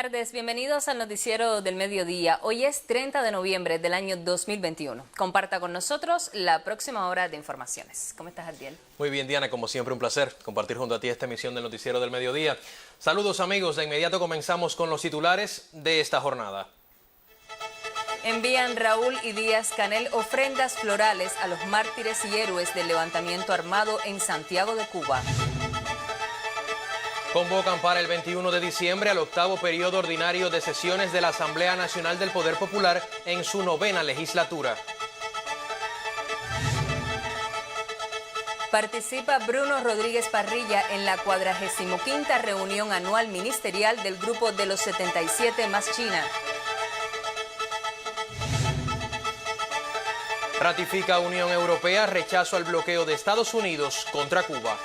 tardes, bienvenidos al Noticiero del Mediodía. Hoy es 30 de noviembre del año 2021. Comparta con nosotros la próxima hora de informaciones. ¿Cómo estás, Adiel? Muy bien, Diana, como siempre un placer compartir junto a ti esta emisión del Noticiero del Mediodía. Saludos, amigos, de inmediato comenzamos con los titulares de esta jornada. Envían Raúl y Díaz-Canel ofrendas florales a los mártires y héroes del levantamiento armado en Santiago de Cuba. Convocan para el 21 de diciembre al octavo periodo ordinario de sesiones de la Asamblea Nacional del Poder Popular en su 9ª legislatura. Participa Bruno Rodríguez Parrilla en la 45ª reunión anual ministerial del Grupo de los 77 más China. Ratifica Unión Europea rechazo al bloqueo de Estados Unidos contra Cuba.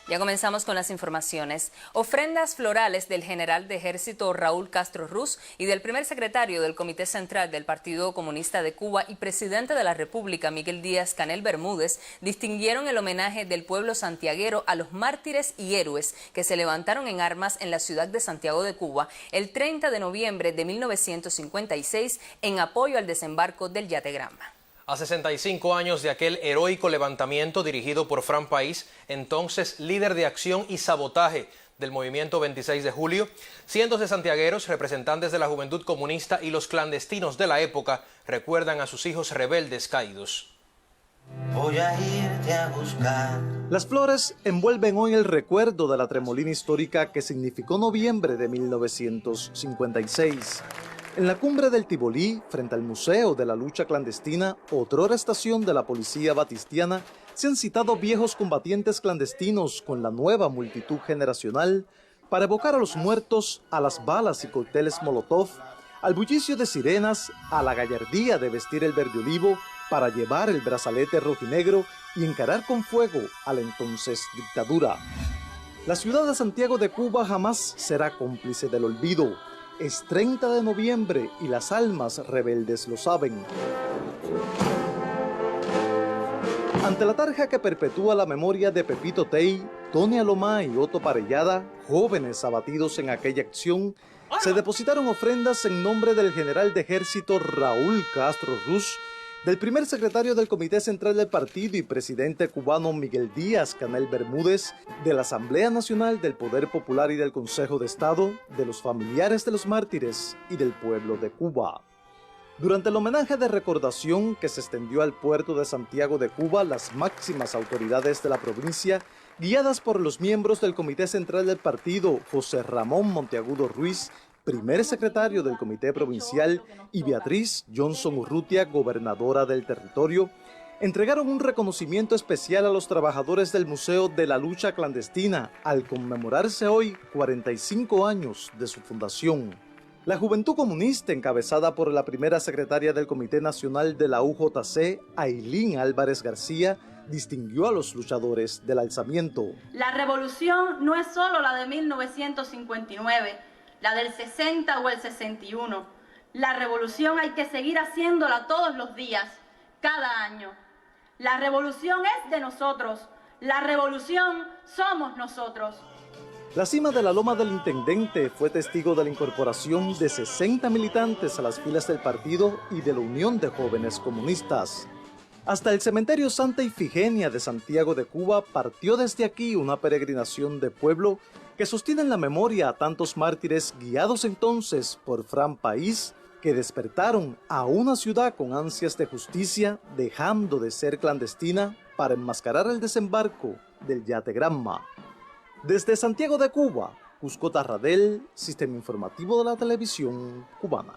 Ya comenzamos con las informaciones. Ofrendas florales del general de ejército Raúl Castro Ruz y del primer secretario del Comité Central del Partido Comunista de Cuba y presidente de la República, Miguel Díaz-Canel Bermúdez, distinguieron el homenaje del pueblo santiaguero a los mártires y héroes que se levantaron en armas en la ciudad de Santiago de Cuba el 30 de noviembre de 1956 en apoyo al desembarco del yate Granma. A 65 años de aquel heroico levantamiento dirigido por Fran País, entonces líder de acción y sabotaje del movimiento 26 de julio, cientos de santiagueros, representantes de la juventud comunista y los clandestinos de la época recuerdan a sus hijos rebeldes caídos. Voy a irte a buscar. Las flores envuelven hoy el recuerdo de la tremolina histórica que significó noviembre de 1956. En la cumbre del Tibolí, frente al Museo de la Lucha Clandestina, otrora estación de la policía batistiana, se han citado viejos combatientes clandestinos con la nueva multitud generacional para evocar a los muertos, a las balas y cócteles Molotov, al bullicio de sirenas, a la gallardía de vestir el verde olivo para llevar el brazalete rojinegro y encarar con fuego a la entonces dictadura. La ciudad de Santiago de Cuba jamás será cómplice del olvido. Es 30 de noviembre y las almas rebeldes lo saben. Ante la tarja que perpetúa la memoria de Pepito Tey, Tony Alomá y Otto Parellada, jóvenes abatidos en aquella acción, se depositaron ofrendas en nombre del general de ejército Raúl Castro Ruz, del primer secretario del Comité Central del Partido y presidente cubano Miguel Díaz-Canel Bermúdez, de la Asamblea Nacional del Poder Popular y del Consejo de Estado, de los familiares de los mártires y del pueblo de Cuba. Durante el homenaje de recordación que se extendió al puerto de Santiago de Cuba, las máximas autoridades de la provincia, guiadas por los miembros del Comité Central del Partido, José Ramón Monteagudo Ruiz, primer secretario del Comité Provincial, y Beatriz Johnson Urrutia, gobernadora del territorio, entregaron un reconocimiento especial a los trabajadores del Museo de la Lucha Clandestina al conmemorarse hoy 45 años de su fundación. La Juventud Comunista, encabezada por la primera secretaria del Comité Nacional de la UJC, Ailín Álvarez García, distinguió a los luchadores del alzamiento. La revolución no es solo la de 1959, la del 60 o el 61. La revolución hay que seguir haciéndola todos los días, cada año. La revolución es de nosotros. La revolución somos nosotros. La cima de la Loma del Intendente fue testigo de la incorporación de 60 militantes a las filas del partido y de la Unión de Jóvenes Comunistas. Hasta el cementerio Santa Ifigenia de Santiago de Cuba partió desde aquí una peregrinación de pueblo que sostienen la memoria a tantos mártires guiados entonces por Fran País, que despertaron a una ciudad con ansias de justicia, dejando de ser clandestina para enmascarar el desembarco del yate Granma. Desde Santiago de Cuba, Cusco Tarradel, Sistema Informativo de la Televisión Cubana.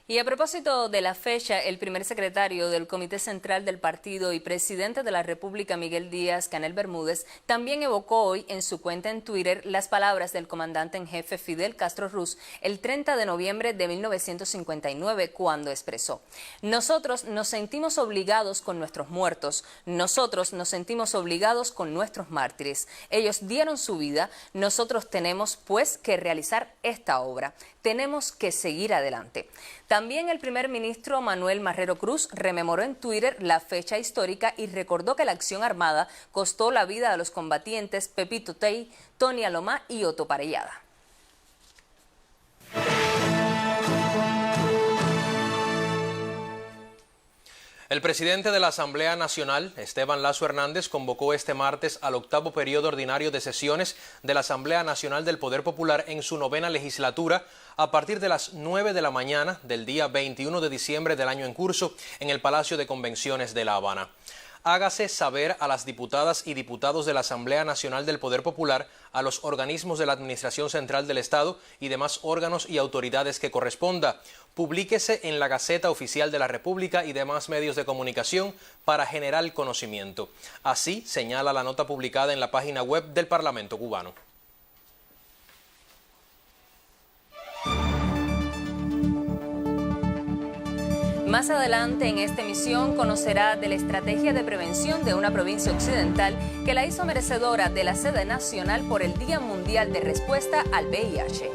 Y a propósito de la fecha, el primer secretario del Comité Central del Partido y presidente de la República, Miguel Díaz-Canel Bermúdez, también evocó hoy en su cuenta en Twitter las palabras del comandante en jefe Fidel Castro Ruz el 30 de noviembre de 1959, cuando expresó: "Nosotros nos sentimos obligados con nuestros muertos, nosotros nos sentimos obligados con nuestros mártires. Ellos dieron su vida, nosotros tenemos pues que realizar esta obra, tenemos que seguir adelante". También el primer ministro Manuel Marrero Cruz rememoró en Twitter la fecha histórica y recordó que la acción armada costó la vida a los combatientes Pepito Tey, Tony Alomá y Otto Parellada. El presidente de la Asamblea Nacional, Esteban Lazo Hernández, convocó este martes al 8º periodo ordinario de sesiones de la Asamblea Nacional del Poder Popular en su 9ª legislatura a partir de las 9 de la mañana del día 21 de diciembre del año en curso en el Palacio de Convenciones de La Habana. Hágase saber a las diputadas y diputados de la Asamblea Nacional del Poder Popular, a los organismos de la Administración Central del Estado y demás órganos y autoridades que corresponda. Publíquese en la Gaceta Oficial de la República y demás medios de comunicación para generar conocimiento. Así señala la nota publicada en la página web del Parlamento cubano. Más adelante en esta emisión conocerá de la estrategia de prevención de una provincia occidental que la hizo merecedora de la sede nacional por el Día Mundial de Respuesta al VIH.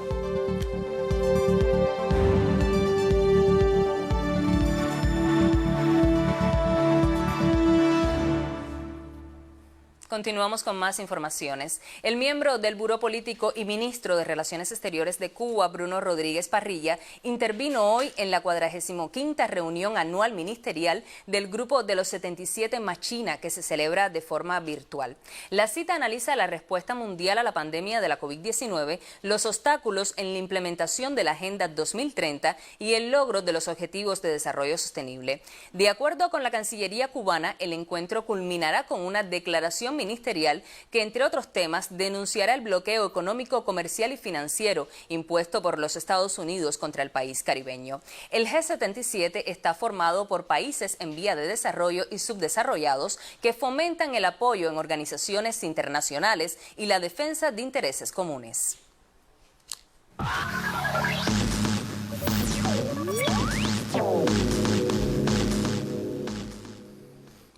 Continuamos con más informaciones. El miembro del Buró Político y ministro de Relaciones Exteriores de Cuba, Bruno Rodríguez Parrilla, intervino hoy en la 45ª reunión anual ministerial del Grupo de los 77 más China, que se celebra de forma virtual. La cita analiza la respuesta mundial a la pandemia de la COVID-19, los obstáculos en la implementación de la Agenda 2030 y el logro de los Objetivos de Desarrollo Sostenible. De acuerdo con la Cancillería cubana, el encuentro culminará con una declaración ministerial que, entre otros temas, denunciará el bloqueo económico, comercial y financiero impuesto por los Estados Unidos contra el país caribeño. El G77 está formado por países en vía de desarrollo y subdesarrollados que fomentan el apoyo en organizaciones internacionales y la defensa de intereses comunes.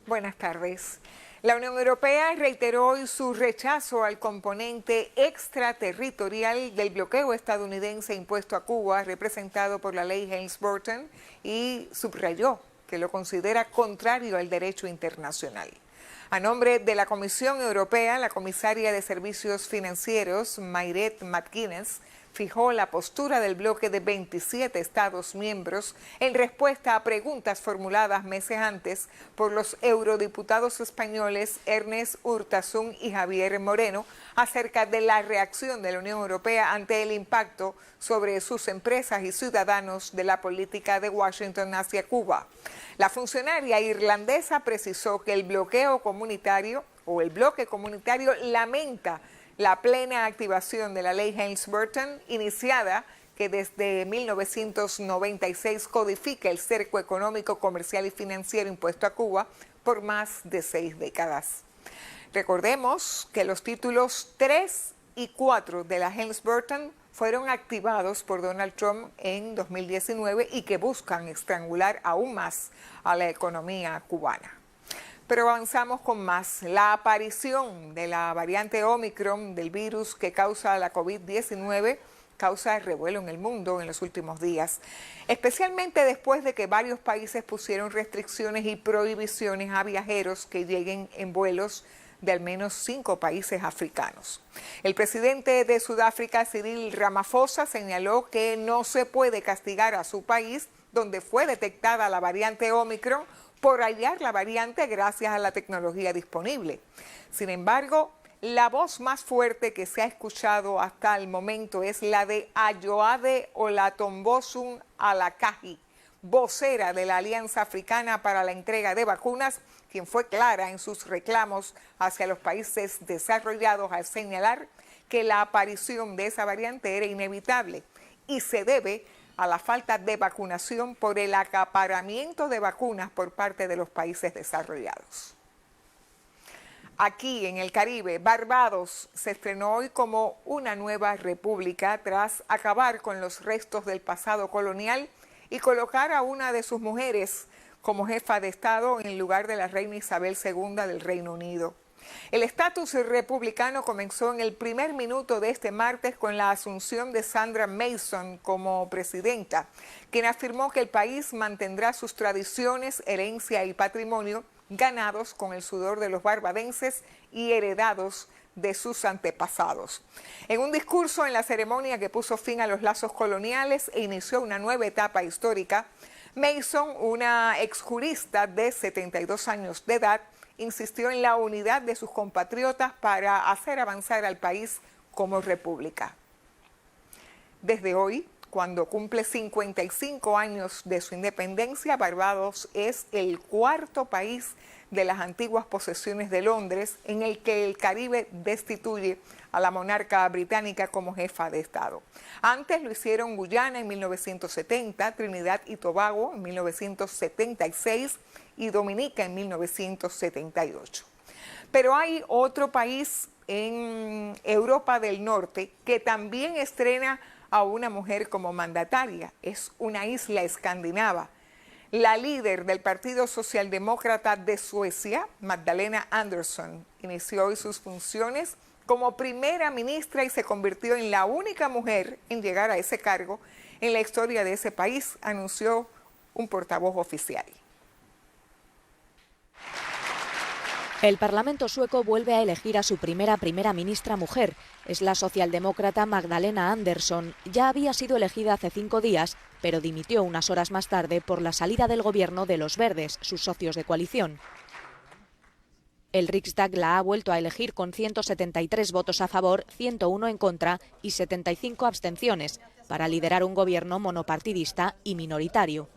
Buenas tardes. La Unión Europea reiteró hoy su rechazo al componente extraterritorial del bloqueo estadounidense impuesto a Cuba, representado por la ley Helms-Burton, y subrayó que lo considera contrario al derecho internacional. A nombre de la Comisión Europea, la comisaria de Servicios Financieros, Mairead McGuinness, fijó la postura del bloque de 27 Estados miembros en respuesta a preguntas formuladas meses antes por los eurodiputados españoles Ernest Urtasun y Javier Moreno acerca de la reacción de la Unión Europea ante el impacto sobre sus empresas y ciudadanos de la política de Washington hacia Cuba. La funcionaria irlandesa precisó que el bloqueo comunitario o el bloque comunitario lamenta la plena activación de la ley Helms-Burton, iniciada que desde 1996 codifica el cerco económico, comercial y financiero impuesto a Cuba por más de 6 décadas. Recordemos que los títulos 3 y 4 de la Helms-Burton fueron activados por Donald Trump en 2019 y que buscan estrangular aún más a la economía cubana. Pero avanzamos con más. La aparición de la variante Omicron del virus que causa la COVID-19 causa revuelo en el mundo en los últimos días, especialmente después de que varios países pusieron restricciones y prohibiciones a viajeros que lleguen en vuelos de al menos 5 países africanos. El presidente de Sudáfrica, Cyril Ramaphosa, señaló que no se puede castigar a su país, donde fue detectada la variante Omicron, por hallar la variante gracias a la tecnología disponible. Sin embargo, la voz más fuerte que se ha escuchado hasta el momento es la de Ayoade Olatunbosun Alakaji, vocera de la Alianza Africana para la Entrega de Vacunas, quien fue clara en sus reclamos hacia los países desarrollados al señalar que la aparición de esa variante era inevitable y se debe a la falta de vacunación por el acaparamiento de vacunas por parte de los países desarrollados. Aquí en el Caribe, Barbados se estrenó hoy como una nueva república tras acabar con los restos del pasado colonial y colocar a una de sus mujeres como jefa de Estado en lugar de la reina Isabel II del Reino Unido. El estatus republicano comenzó en el primer minuto de este martes con la asunción de Sandra Mason como presidenta, quien afirmó que el país mantendrá sus tradiciones, herencia y patrimonio ganados con el sudor de los barbadenses y heredados de sus antepasados. En un discurso en la ceremonia que puso fin a los lazos coloniales e inició una nueva etapa histórica, Mason, una exjurista de 72 años de edad, insistió en la unidad de sus compatriotas para hacer avanzar al país como república. Desde hoy, cuando cumple 55 años de su independencia, Barbados es el cuarto país de las antiguas posesiones de Londres en el que el Caribe destituye a la monarca británica como jefa de Estado. Antes lo hicieron Guyana en 1970, Trinidad y Tobago en 1976 y Dominica en 1978. Pero hay otro país en Europa del Norte que también estrena a una mujer como mandataria. Es una isla escandinava. La líder del Partido Socialdemócrata de Suecia, Magdalena Andersson, inició hoy sus funciones como primera ministra y se convirtió en la única mujer en llegar a ese cargo en la historia de ese país, anunció un portavoz oficial. El Parlamento sueco vuelve a elegir a su primera ministra mujer. Es la socialdemócrata Magdalena Andersson. Ya había sido elegida hace 5 días, pero dimitió unas horas más tarde por la salida del gobierno de los Verdes, sus socios de coalición. El Riksdag la ha vuelto a elegir con 173 votos a favor, 101 en contra y 75 abstenciones, para liderar un gobierno monopartidista y minoritario.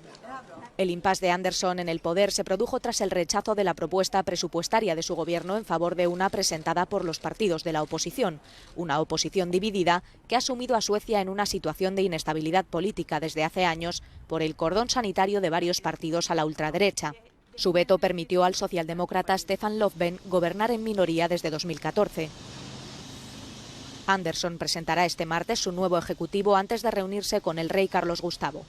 El impasse de Andersson en el poder se produjo tras el rechazo de la propuesta presupuestaria de su gobierno en favor de una presentada por los partidos de la oposición, una oposición dividida que ha sumido a Suecia en una situación de inestabilidad política desde hace años por el cordón sanitario de varios partidos a la ultraderecha. Su veto permitió al socialdemócrata Stefan Löfven gobernar en minoría desde 2014. Andersson presentará este martes su nuevo ejecutivo antes de reunirse con el rey Carlos Gustavo.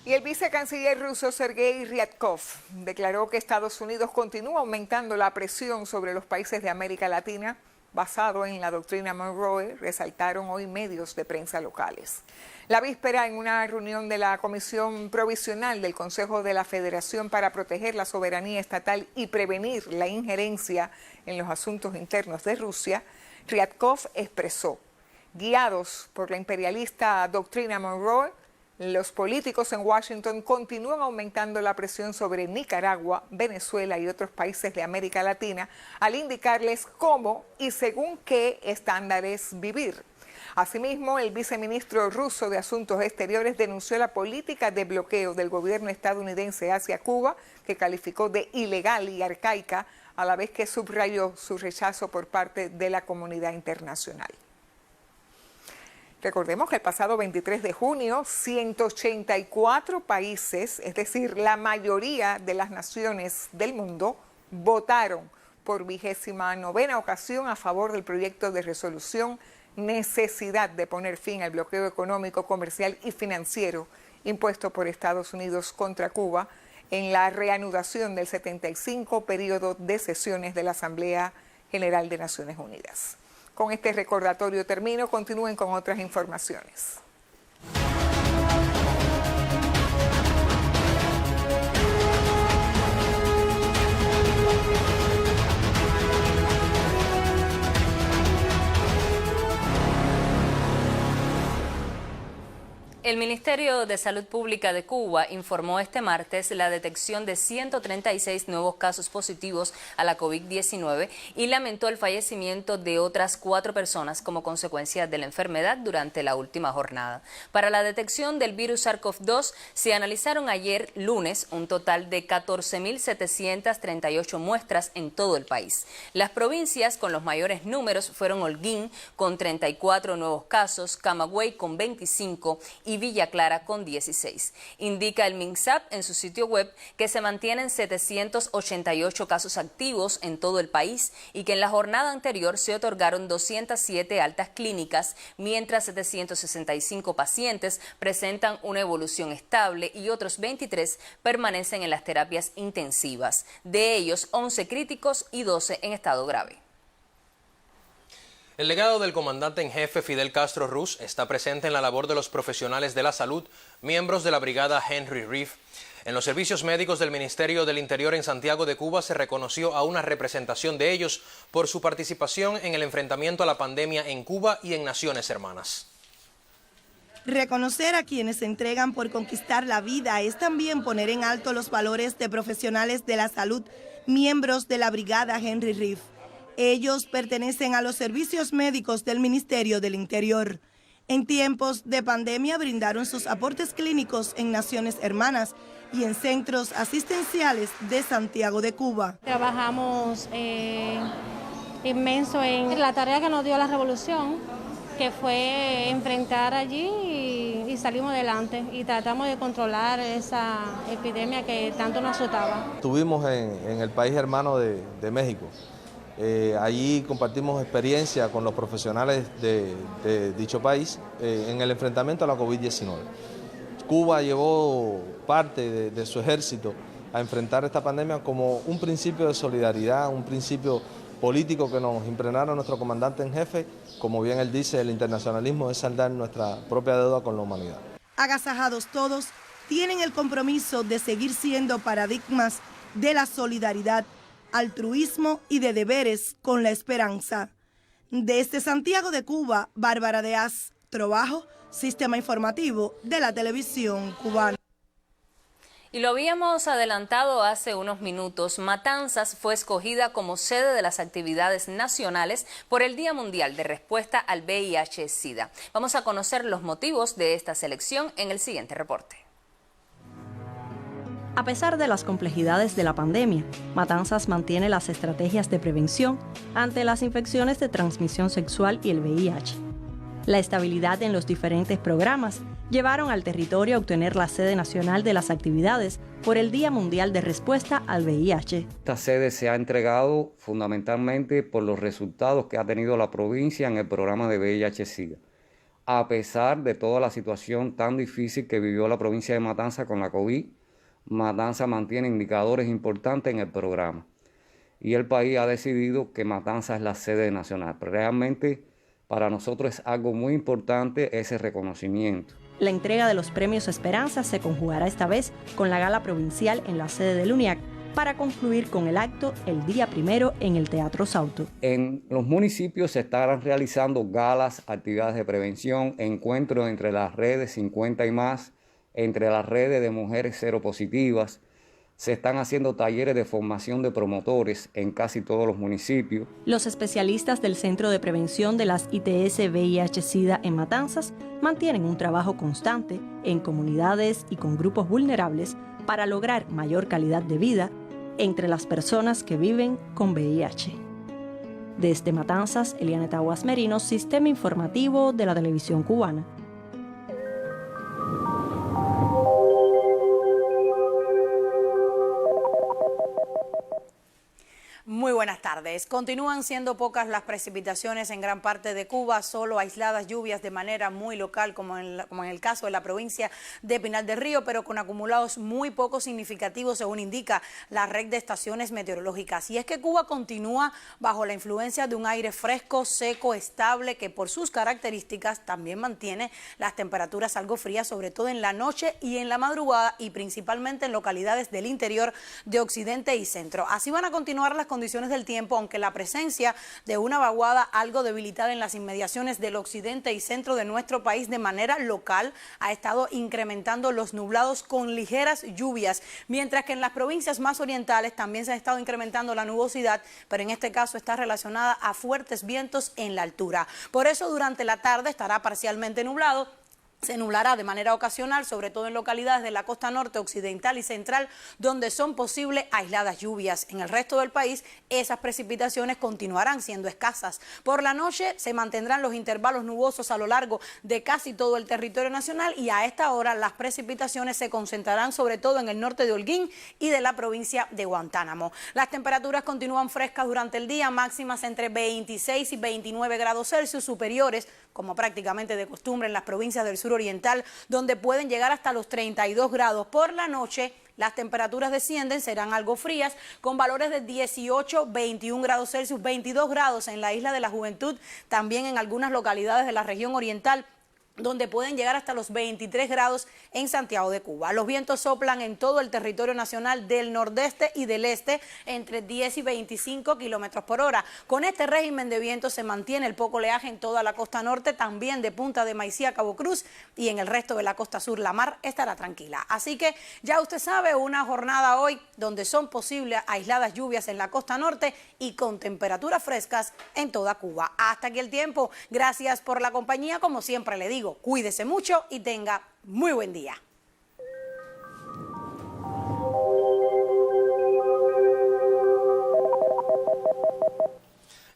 Y el vicecanciller ruso Sergei Ryabkov declaró que Estados Unidos continúa aumentando la presión sobre los países de América Latina basado en la doctrina Monroe, resaltaron hoy medios de prensa locales. La víspera, en una reunión de la Comisión Provisional del Consejo de la Federación para proteger la soberanía estatal y prevenir la injerencia en los asuntos internos de Rusia, Ryabkov expresó: guiados por la imperialista doctrina Monroe, los políticos en Washington continúan aumentando la presión sobre Nicaragua, Venezuela y otros países de América Latina al indicarles cómo y según qué estándares vivir. Asimismo, el viceministro ruso de Asuntos Exteriores denunció la política de bloqueo del gobierno estadounidense hacia Cuba, que calificó de ilegal y arcaica, a la vez que subrayó su rechazo por parte de la comunidad internacional. Recordemos que el pasado 23 de junio, 184 países, es decir, la mayoría de las naciones del mundo, votaron por 29ª ocasión a favor del proyecto de resolución necesidad de poner fin al bloqueo económico, comercial y financiero impuesto por Estados Unidos contra Cuba en la reanudación del 75 periodo de sesiones de la Asamblea General de Naciones Unidas. Con este recordatorio termino, continúen con otras informaciones. El Ministerio de Salud Pública de Cuba informó este martes la detección de 136 nuevos casos positivos a la COVID-19 y lamentó el fallecimiento de otras 4 personas como consecuencia de la enfermedad durante la última jornada. Para la detección del virus SARS-CoV-2 se analizaron ayer lunes un total de 14.738 muestras en todo el país. Las provincias con los mayores números fueron Holguín con 34 nuevos casos, Camagüey con 25 y Villa Villa Clara con 16. Indica el MINSAP en su sitio web que se mantienen 788 casos activos en todo el país y que en la jornada anterior se otorgaron 207 altas clínicas, mientras 765 pacientes presentan una evolución estable y otros 23 permanecen en las terapias intensivas. De ellos, 11 críticos y 12 en estado grave. El legado del comandante en jefe Fidel Castro Ruz está presente en la labor de los profesionales de la salud, miembros de la brigada Henry Reeve. En los servicios médicos del Ministerio del Interior en Santiago de Cuba se reconoció a una representación de ellos por su participación en el enfrentamiento a la pandemia en Cuba y en Naciones Hermanas. Reconocer a quienes se entregan por conquistar la vida es también poner en alto los valores de profesionales de la salud, miembros de la brigada Henry Reeve. Ellos pertenecen a los servicios médicos del Ministerio del Interior. En tiempos de pandemia brindaron sus aportes clínicos en Naciones Hermanas y en centros asistenciales de Santiago de Cuba. Trabajamos inmenso en la tarea que nos dio la revolución, que fue enfrentar allí y salimos adelante y tratamos de controlar esa epidemia que tanto nos azotaba. Estuvimos en el país hermano de México. Allí compartimos experiencia con los profesionales de dicho país en el enfrentamiento a la COVID-19. Cuba llevó parte de su ejército a enfrentar esta pandemia como un principio de solidaridad, un principio político que nos impregnaron nuestro comandante en jefe. Como bien él dice, el internacionalismo es saldar nuestra propia deuda con la humanidad. Agasajados todos, tienen el compromiso de seguir siendo paradigmas de la solidaridad, altruismo y de deberes con la esperanza. Desde Santiago de Cuba, Bárbara Deaz, Trabajo, Sistema Informativo de la Televisión Cubana. Y lo habíamos adelantado hace unos minutos, Matanzas fue escogida como sede de las actividades nacionales por el Día Mundial de Respuesta al VIH-Sida. Vamos a conocer los motivos de esta selección en el siguiente reporte. A pesar de las complejidades de la pandemia, Matanzas mantiene las estrategias de prevención ante las infecciones de transmisión sexual y el VIH. La estabilidad en los diferentes programas llevaron al territorio a obtener la sede nacional de las actividades por el Día Mundial de Respuesta al VIH. Esta sede se ha entregado fundamentalmente por los resultados que ha tenido la provincia en el programa de VIH-Sida. A pesar de toda la situación tan difícil que vivió la provincia de Matanzas con la COVID, Matanzas mantiene indicadores importantes en el programa y el país ha decidido que Matanzas es la sede nacional. Pero realmente para nosotros es algo muy importante ese reconocimiento. La entrega de los premios Esperanza se conjugará esta vez con la gala provincial en la sede del UNIAC para concluir con el acto el día 1 en el Teatro Sauto. En los municipios se estarán realizando galas, actividades de prevención, encuentros entre las redes 50 y más, entre las redes de mujeres seropositivas. Se están haciendo talleres de formación de promotores en casi todos los municipios. Los especialistas del Centro de Prevención de las ITS VIH-Sida en Matanzas mantienen un trabajo constante en comunidades y con grupos vulnerables para lograr mayor calidad de vida entre las personas que viven con VIH. Desde Matanzas, Eliana Taguas Merino, Sistema Informativo de la Televisión Cubana. Muy buenas tardes. Continúan siendo pocas las precipitaciones en gran parte de Cuba, solo aisladas lluvias de manera muy local, como en el caso de la provincia de Pinar del Río, pero con acumulados muy poco significativos, según indica la red de estaciones meteorológicas. Y es que Cuba continúa bajo la influencia de un aire fresco, seco, estable, que por sus características también mantiene las temperaturas algo frías, sobre todo en la noche y en la madrugada, y principalmente en localidades del interior de Occidente y Centro. Así van a continuar las condiciones del tiempo, aunque la presencia de una vaguada algo debilitada en las inmediaciones del occidente y centro de nuestro país de manera local ha estado incrementando los nublados con ligeras lluvias, mientras que en las provincias más orientales también se ha estado incrementando la nubosidad, pero en este caso está relacionada a fuertes vientos en la altura. Por eso durante la tarde estará parcialmente nublado Se nublará de manera ocasional, sobre todo en localidades de la costa norte, occidental y central, donde son posibles aisladas lluvias. En el resto del país, esas precipitaciones continuarán siendo escasas. Por la noche se mantendrán los intervalos nubosos a lo largo de casi todo el territorio nacional y a esta hora las precipitaciones se concentrarán sobre todo en el norte de Holguín y de la provincia de Guantánamo. Las temperaturas continúan frescas durante el día, máximas entre 26 y 29 grados Celsius, superiores como prácticamente de costumbre en las provincias del sur oriental, donde pueden llegar hasta los 32 grados. Por la noche, las temperaturas descienden, serán algo frías, con valores de 18, 21 grados Celsius, 22 grados en la Isla de la Juventud, también en algunas localidades de la región oriental, donde pueden llegar hasta los 23 grados en Santiago de Cuba. Los vientos soplan en todo el territorio nacional del nordeste y del este entre 10 y 25 kilómetros por hora. Con este régimen de vientos se mantiene el poco oleaje en toda la costa norte, también de Punta de Maicía a Cabo Cruz, y en el resto de la costa sur la mar estará tranquila. Así que ya usted sabe, una jornada hoy donde son posibles aisladas lluvias en la costa norte y con temperaturas frescas en toda Cuba. Hasta aquí el tiempo. Gracias por la compañía. Como siempre le digo, cuídese mucho y tenga muy buen día.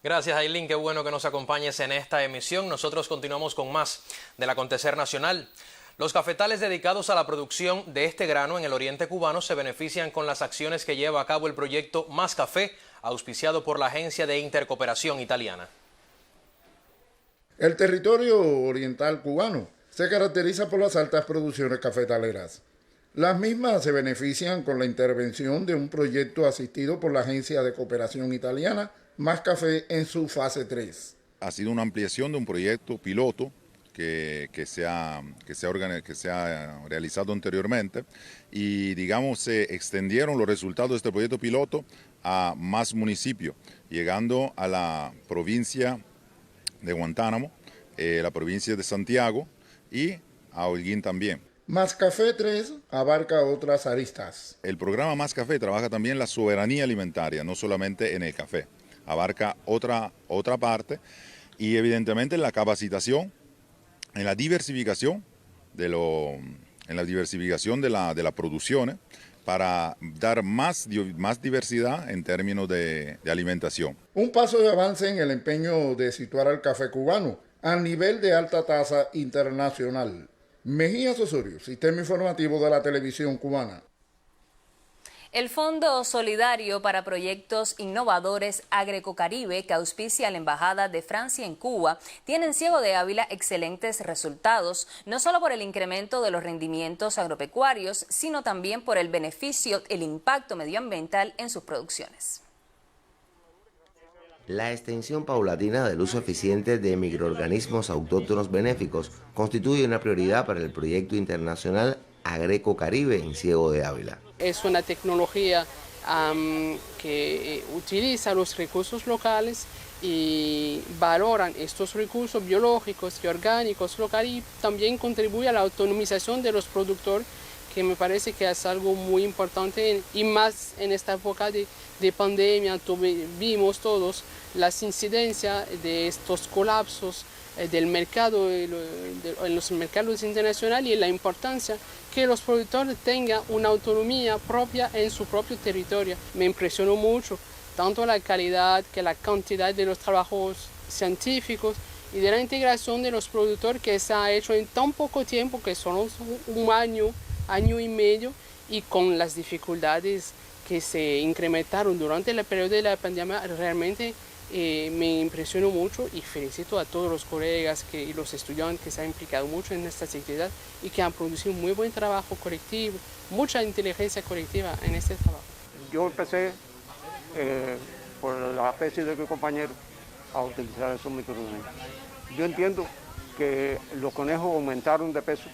Gracias, Ailín. Qué bueno que nos acompañes en esta emisión. Nosotros continuamos con más del acontecer nacional. Los cafetales dedicados a la producción de este grano en el oriente cubano se benefician con las acciones que lleva a cabo el proyecto Más Café, auspiciado por la Agencia de Intercooperación Italiana. El territorio oriental cubano se caracteriza por las altas producciones cafetaleras. Las mismas se benefician con la intervención de un proyecto asistido por la Agencia de Cooperación Italiana, Más Café, en su fase 3. Ha sido una ampliación de un proyecto piloto que se ha realizado anteriormente y, digamos, se extendieron los resultados de este proyecto piloto a más municipios, llegando a la provincia de Guantánamo, la provincia de Santiago y a Holguín también. Más Café 3 abarca otras aristas. El programa Más Café trabaja también la soberanía alimentaria, no solamente en el café, abarca otra parte y evidentemente en la capacitación, en la diversificación de las producciones para dar más diversidad en términos de alimentación. Un paso de avance en el empeño de situar al café cubano al nivel de alta tasa internacional. Mejías Osorio, Sistema Informativo de la Televisión Cubana. El Fondo Solidario para Proyectos Innovadores Agrecocaribe, que auspicia la Embajada de Francia en Cuba, tiene en Ciego de Ávila excelentes resultados, no solo por el incremento de los rendimientos agropecuarios, sino también por el beneficio, el impacto medioambiental en sus producciones. La extensión paulatina del uso eficiente de microorganismos autóctonos benéficos constituye una prioridad para el proyecto internacional Agrecocaribe en Ciego de Ávila. Es una tecnología que utiliza los recursos locales y valoran estos recursos biológicos y orgánicos locales y también contribuye a la autonomización de los productores, que me parece que es algo muy importante y más en esta época de pandemia. Vimos todos las incidencias de estos colapsos del mercado, en los mercados internacionales, y la importancia que los productores tengan una autonomía propia en su propio territorio. Me impresionó mucho tanto la calidad que la cantidad de los trabajos científicos y de la integración de los productores que se ha hecho en tan poco tiempo, que son un año y medio, y con las dificultades que se incrementaron durante el periodo de la pandemia. Realmente me impresionó mucho y felicito a todos los colegas y los estudiantes que se han implicado mucho en esta actividad y que han producido un muy buen trabajo colectivo, mucha inteligencia colectiva en este trabajo. Yo empecé por la tesis de mi compañero a utilizar esos microorganismos. Yo entiendo que los conejos aumentaron de peso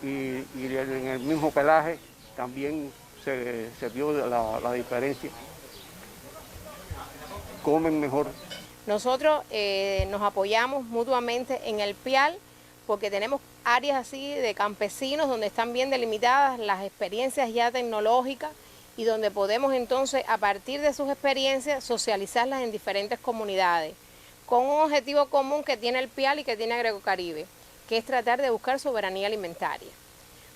y en el mismo pelaje también se vio la diferencia. Comen mejor. Nosotros nos apoyamos mutuamente en el PIAL porque tenemos áreas así de campesinos donde están bien delimitadas las experiencias ya tecnológicas y donde podemos entonces, a partir de sus experiencias, socializarlas en diferentes comunidades, con un objetivo común que tiene el PIAL y que tiene Agrecocaribe, que es tratar de buscar soberanía alimentaria.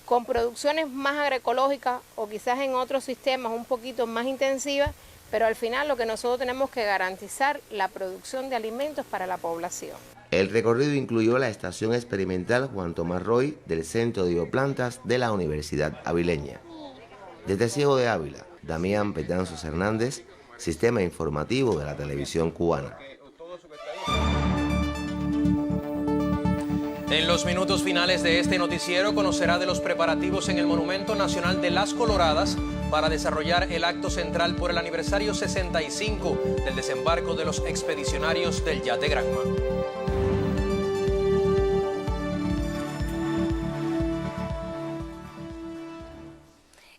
Con producciones más agroecológicas o quizás en otros sistemas un poquito más intensivas, pero al final lo que nosotros tenemos que garantizar la producción de alimentos para la población. El recorrido incluyó la estación experimental Juan Tomás Roy del Centro de Bioplantas de la Universidad Avileña. Desde Ciego de Ávila, Damián Betanzos Hernández, Sistema Informativo de la Televisión Cubana. En los minutos finales de este noticiero conocerá de los preparativos en el Monumento Nacional de las Coloradas para desarrollar el acto central por el aniversario 65 del desembarco de los expedicionarios del Yate Granma.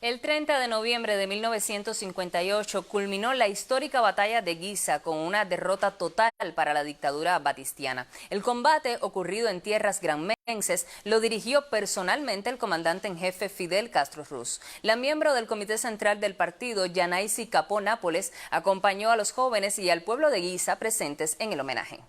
El 30 de noviembre de 1958 culminó la histórica batalla de Guisa con una derrota total para la dictadura batistiana. El combate, ocurrido en tierras granmenses, lo dirigió personalmente el comandante en jefe Fidel Castro Ruz. La miembro del Comité Central del partido, Yanaisi Capó Nápoles, acompañó a los jóvenes y al pueblo de Guisa presentes en el homenaje.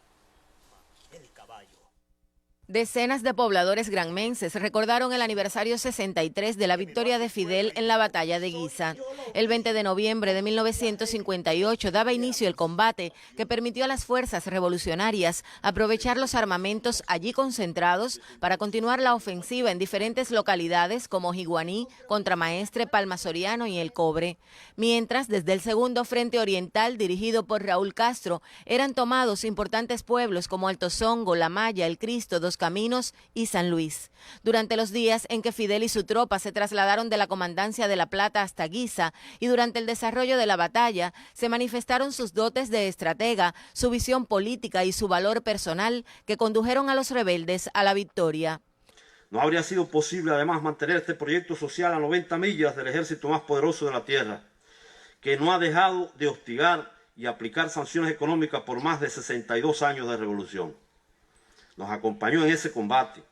Decenas de pobladores granmenses recordaron el aniversario 63 de la victoria de Fidel en la batalla de Guisa. El 20 de noviembre de 1958 daba inicio el combate que permitió a las fuerzas revolucionarias aprovechar los armamentos allí concentrados para continuar la ofensiva en diferentes localidades como Jiguaní, Contramaestre, Palma Soriano y El Cobre. Mientras, desde el segundo Frente Oriental, dirigido por Raúl Castro, eran tomados importantes pueblos como Alto Songo, La Maya, El Cristo, Dos Caminos y San Luis. Durante los días en que Fidel y su tropa se trasladaron de la Comandancia de La Plata hasta Guisa y durante el desarrollo de la batalla, se manifestaron sus dotes de estratega, su visión política y su valor personal que condujeron a los rebeldes a la victoria. No habría sido posible además mantener este proyecto social a 90 millas del ejército más poderoso de la tierra, que no ha dejado de hostigar y aplicar sanciones económicas por más de 62 años de revolución. Nos acompañó en ese combate.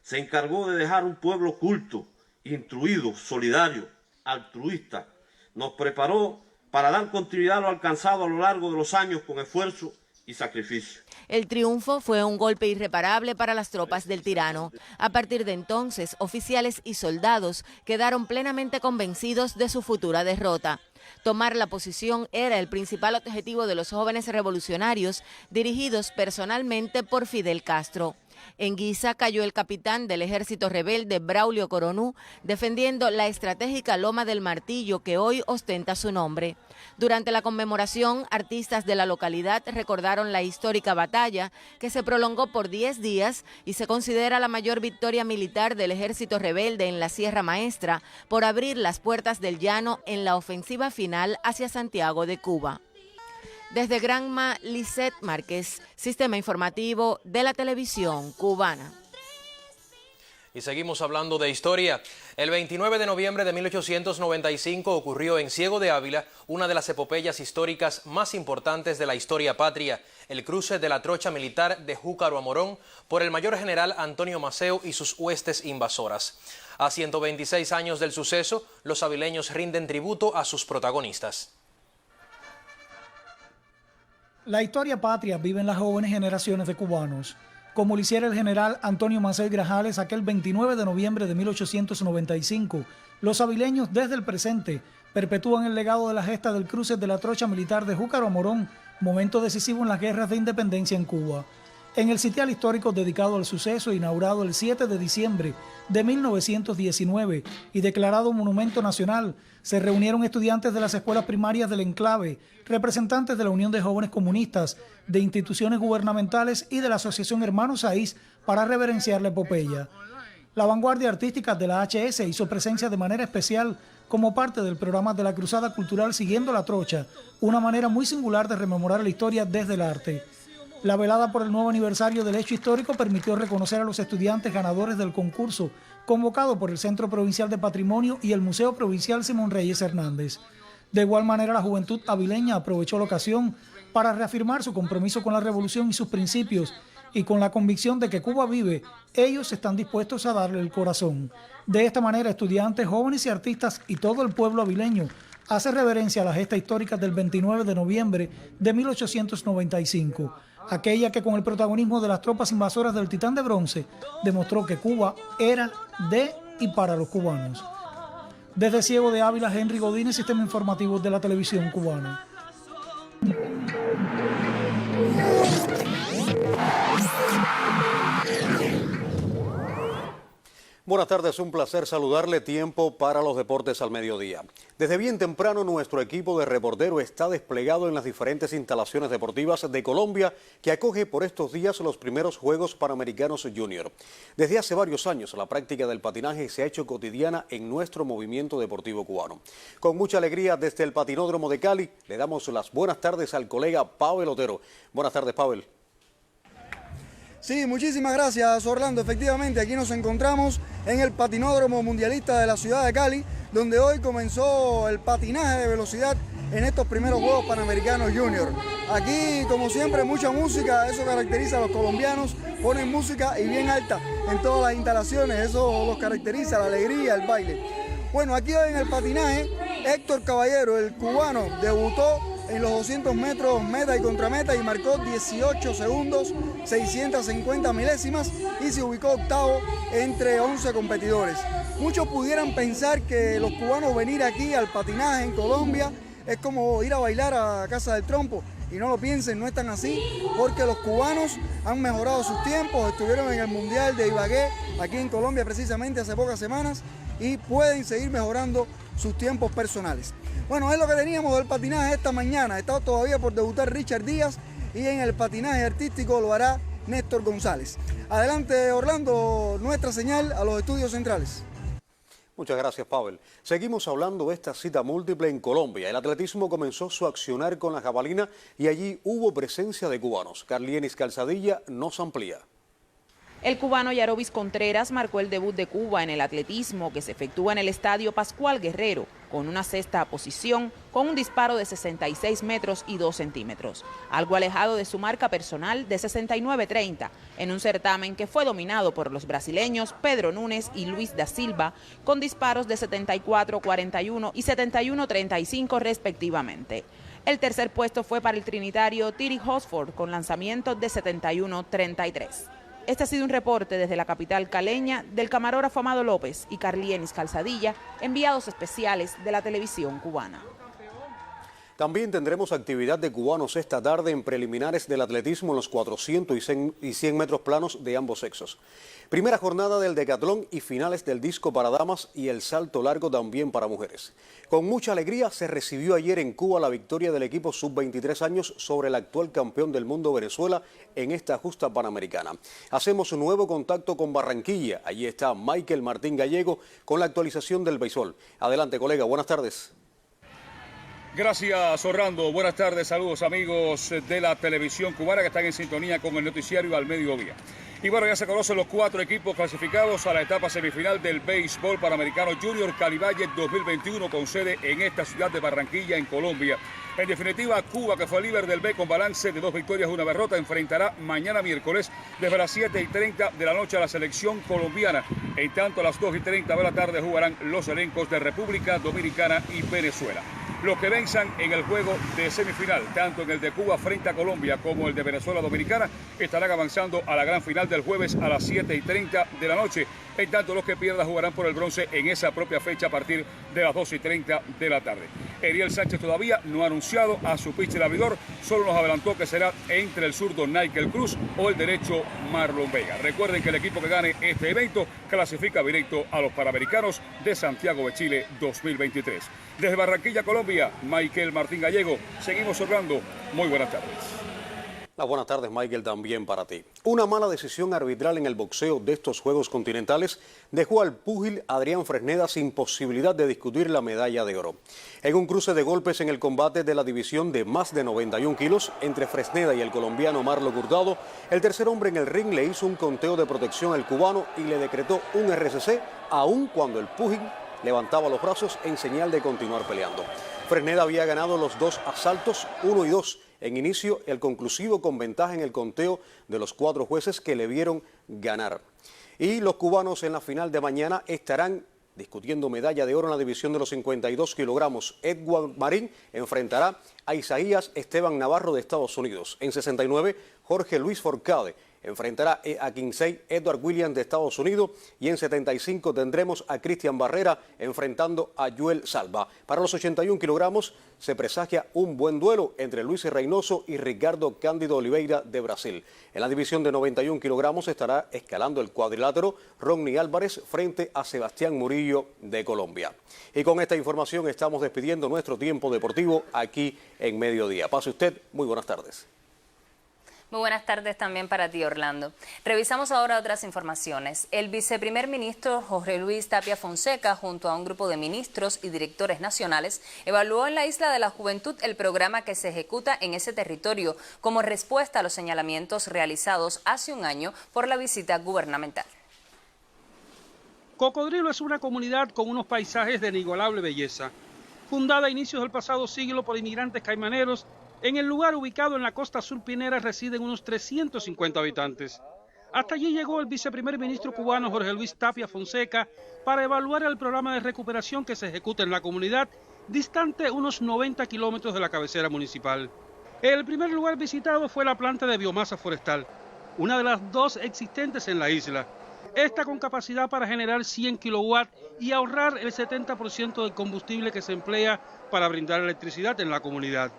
Se encargó de dejar un pueblo culto, instruido, solidario, altruista. Nos preparó para dar continuidad a lo alcanzado a lo largo de los años con esfuerzo y sacrificio. El triunfo fue un golpe irreparable para las tropas del tirano. A partir de entonces, oficiales y soldados quedaron plenamente convencidos de su futura derrota. Tomar la posición era el principal objetivo de los jóvenes revolucionarios, dirigidos personalmente por Fidel Castro. En Guisa cayó el capitán del ejército rebelde Braulio Coronú, defendiendo la estratégica Loma del Martillo que hoy ostenta su nombre. Durante la conmemoración, artistas de la localidad recordaron la histórica batalla que se prolongó por 10 días y se considera la mayor victoria militar del ejército rebelde en la Sierra Maestra por abrir las puertas del llano en la ofensiva final hacia Santiago de Cuba. Desde Granma, Lisette Márquez, Sistema Informativo de la Televisión Cubana. Y seguimos hablando de historia. El 29 de noviembre de 1895 ocurrió en Ciego de Ávila una de las epopeyas históricas más importantes de la historia patria, el cruce de la trocha militar de Júcaro a Morón por el mayor general Antonio Maceo y sus huestes invasoras. A 126 años del suceso, los avileños rinden tributo a sus protagonistas. La historia patria vive en las jóvenes generaciones de cubanos, como lo hiciera el general Antonio Maceo Grajales aquel 29 de noviembre de 1895. Los avileños desde el presente perpetúan el legado de la gesta del cruce de la trocha militar de Júcaro a Morón, momento decisivo en las guerras de independencia en Cuba. En el sitial histórico dedicado al suceso, inaugurado el 7 de diciembre de 1919 y declarado monumento nacional, se reunieron estudiantes de las escuelas primarias del enclave, representantes de la Unión de Jóvenes Comunistas, de instituciones gubernamentales y de la Asociación Hermanos Saiz para reverenciar la epopeya. La vanguardia artística de la HS hizo presencia de manera especial como parte del programa de la Cruzada Cultural Siguiendo la Trocha, una manera muy singular de rememorar la historia desde el arte. La velada por el nuevo aniversario del hecho histórico permitió reconocer a los estudiantes ganadores del concurso, convocado por el Centro Provincial de Patrimonio y el Museo Provincial Simón Reyes Hernández. De igual manera, la juventud avileña aprovechó la ocasión para reafirmar su compromiso con la revolución y sus principios, y con la convicción de que Cuba vive, ellos están dispuestos a darle el corazón. De esta manera, estudiantes, jóvenes y artistas y todo el pueblo avileño hace reverencia a la gesta histórica del 29 de noviembre de 1895. aquella que con el protagonismo de las tropas invasoras del Titán de Bronce demostró que Cuba era de y para los cubanos. Desde Ciego de Ávila, Henry Godínez, Sistema Informativo de la Televisión Cubana. Buenas tardes, un placer saludarle. Tiempo para los deportes al mediodía. Desde bien temprano nuestro equipo de reportero está desplegado en las diferentes instalaciones deportivas de Colombia que acoge por estos días los primeros Juegos Panamericanos Junior. Desde hace varios años la práctica del patinaje se ha hecho cotidiana en nuestro movimiento deportivo cubano. Con mucha alegría desde el Patinódromo de Cali le damos las buenas tardes al colega Pavel Otero. Buenas tardes, Pavel. Sí, muchísimas gracias, Orlando. Efectivamente, aquí nos encontramos en el Patinódromo Mundialista de la ciudad de Cali, donde hoy comenzó el patinaje de velocidad en estos primeros Juegos Panamericanos Junior. Aquí, como siempre, mucha música, eso caracteriza a los colombianos, ponen música y bien alta en todas las instalaciones, eso los caracteriza, la alegría, el baile. Bueno, aquí hoy en el patinaje, Héctor Caballero, el cubano, debutó en los 200 metros meta y contrameta y marcó 18 segundos, 650 milésimas y se ubicó octavo entre 11 competidores. Muchos pudieran pensar que los cubanos venir aquí al patinaje en Colombia es como ir a bailar a Casa del Trompo. Y no lo piensen, no es tan así, porque los cubanos han mejorado sus tiempos, estuvieron en el Mundial de Ibagué, aquí en Colombia precisamente hace pocas semanas, y pueden seguir mejorando sus tiempos personales. Bueno, es lo que teníamos del patinaje esta mañana. Está todavía por debutar Richard Díaz y en el patinaje artístico lo hará Néstor González. Adelante, Orlando, nuestra señal a los estudios centrales. Muchas gracias, Pavel. Seguimos hablando de esta cita múltiple en Colombia. El atletismo comenzó su accionar con la jabalina y allí hubo presencia de cubanos. Carlienis Calzadilla nos amplía. El cubano Yarovis Contreras marcó el debut de Cuba en el atletismo que se efectúa en el Estadio Pascual Guerrero, con una sexta posición, con un disparo de 66 metros y 2 centímetros, algo alejado de su marca personal de 69.30, en un certamen que fue dominado por los brasileños Pedro Núñez y Luis da Silva, con disparos de 74.41 y 71.35 respectivamente. El tercer puesto fue para el trinitario Tiri Hosford, con lanzamientos de 71.33. Este ha sido un reporte desde la capital caleña del camarógrafo Amado López y Carlienis Calzadilla, enviados especiales de la televisión cubana. También tendremos actividad de cubanos esta tarde en preliminares del atletismo en los 400 y 100 metros planos de ambos sexos. Primera jornada del decatlón y finales del disco para damas y el salto largo también para mujeres. Con mucha alegría se recibió ayer en Cuba la victoria del equipo sub-23 años sobre el actual campeón del mundo Venezuela en esta justa panamericana. Hacemos un nuevo contacto con Barranquilla. Allí está Michael Martín Gallego con la actualización del béisbol. Adelante, colega, buenas tardes. Gracias, Orlando. Buenas tardes, saludos amigos de la televisión cubana que están en sintonía con el noticiario al mediodía. Y bueno, ya se conocen los 4 equipos clasificados a la etapa semifinal del béisbol panamericano Junior Calivalle 2021 con sede en esta ciudad de Barranquilla, en Colombia. En definitiva, Cuba, que fue líder del B con balance de 2 victorias y 1 derrota, enfrentará mañana miércoles desde las 7:30 de la noche a la selección colombiana. En tanto, a las 2:30 de la tarde jugarán los elencos de República Dominicana y Venezuela. Los que venzan en el juego de semifinal, tanto en el de Cuba frente a Colombia como el de Venezuela Dominicana, estarán avanzando a la gran final del jueves a las 7:30 de la noche. En tanto, los que pierdan jugarán por el bronce en esa propia fecha a partir de las 2:30 de la tarde. Ariel Sánchez todavía no ha anunciado a su pitcher abridor, solo nos adelantó que será entre el zurdo Nigel Cruz o el derecho Marlon Vega. Recuerden que el equipo que gane este evento clasifica directo a los Panamericanos de Santiago de Chile 2023. Desde Barranquilla, Colombia, Michael Martín Gallego. Seguimos hablando. Muy buenas tardes. Las buenas tardes, Michael, también para ti. Una mala decisión arbitral en el boxeo de estos Juegos Continentales dejó al púgil Adrián Fresneda sin posibilidad de discutir la medalla de oro. En un cruce de golpes en el combate de la división de más de 91 kilos entre Fresneda y el colombiano Marlon Hurtado, el tercer hombre en el ring le hizo un conteo de protección al cubano y le decretó un RCC, aun cuando el púgil levantaba los brazos en señal de continuar peleando. Fresneda había ganado los 2 asaltos, 1 y 2, en inicio el conclusivo con ventaja en el conteo de los 4 jueces que le vieron ganar. Y los cubanos en la final de mañana estarán Discutiendo medalla de oro en la división de los 52 kilogramos, Edward Marín enfrentará a Isaías Esteban Navarro de Estados Unidos. En 69, Jorge Luis Forcade enfrentará a Kinsey Edward Williams de Estados Unidos, y en 75 tendremos a Cristian Barrera enfrentando a Joel Salva. Para los 81 kilogramos se presagia un buen duelo entre Luis Reynoso y Ricardo Cándido Oliveira de Brasil. En la división de 91 kilogramos estará escalando el cuadrilátero Ronnie Álvarez frente a Sebastián Murillo de Colombia. Y con esta información estamos despidiendo nuestro tiempo deportivo aquí en Mediodía. Pase usted, muy buenas tardes. Muy buenas tardes también para ti, Orlando. Revisamos ahora otras informaciones. El viceprimer ministro Jorge Luis Tapia Fonseca, junto a un grupo de ministros y directores nacionales, evaluó en la Isla de la Juventud el programa que se ejecuta en ese territorio como respuesta a los señalamientos realizados hace un año por la visita gubernamental. Cocodrilo es una comunidad con unos paisajes de inigualable belleza. Fundada a inicios del pasado siglo por inmigrantes caimaneros, en el lugar ubicado en la costa surpinera residen unos 350 habitantes. Hasta allí llegó el viceprimer ministro cubano Jorge Luis Tapia Fonseca para evaluar el programa de recuperación que se ejecuta en la comunidad, distante unos 90 kilómetros de la cabecera municipal. El primer lugar visitado fue la planta de biomasa forestal, una de las dos existentes en la isla. Esta con capacidad para generar 100 kilowatts y ahorrar el 70% del combustible que se emplea para brindar electricidad en la comunidad.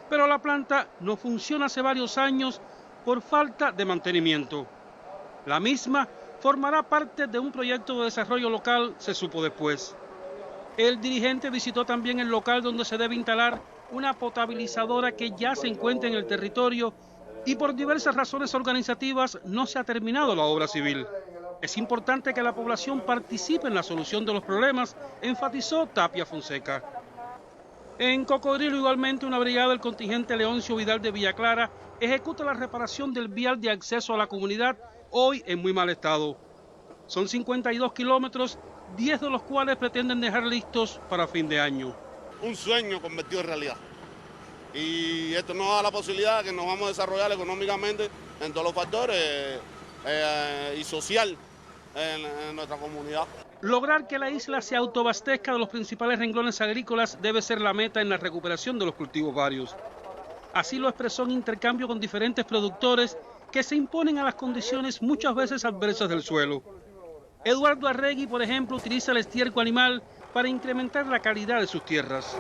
Pero la planta no funciona hace varios años por falta de mantenimiento. La misma formará parte de un proyecto de desarrollo local, se supo después. El dirigente visitó también el local donde se debe instalar una potabilizadora que ya se encuentra en el territorio y por diversas razones organizativas no se ha terminado la obra civil. Es importante que la población participe en la solución de los problemas, enfatizó Tapia Fonseca. En Cocodrilo igualmente una brigada del contingente Leoncio Vidal de Villa Clara ejecuta la reparación del vial de acceso a la comunidad, hoy en muy mal estado. Son 52 kilómetros, 10 de los cuales pretenden dejar listos para fin de año. Un sueño convertido en realidad. Y esto nos da la posibilidad de que nos vamos a desarrollar económicamente en todos los factores y social en nuestra comunidad. Lograr que la isla se autoabastezca de los principales renglones agrícolas debe ser la meta en la recuperación de los cultivos varios. Así lo expresó en intercambio con diferentes productores que se imponen a las condiciones muchas veces adversas del suelo. Eduardo Arregui, por ejemplo, utiliza el estiércol animal para incrementar la calidad de sus tierras.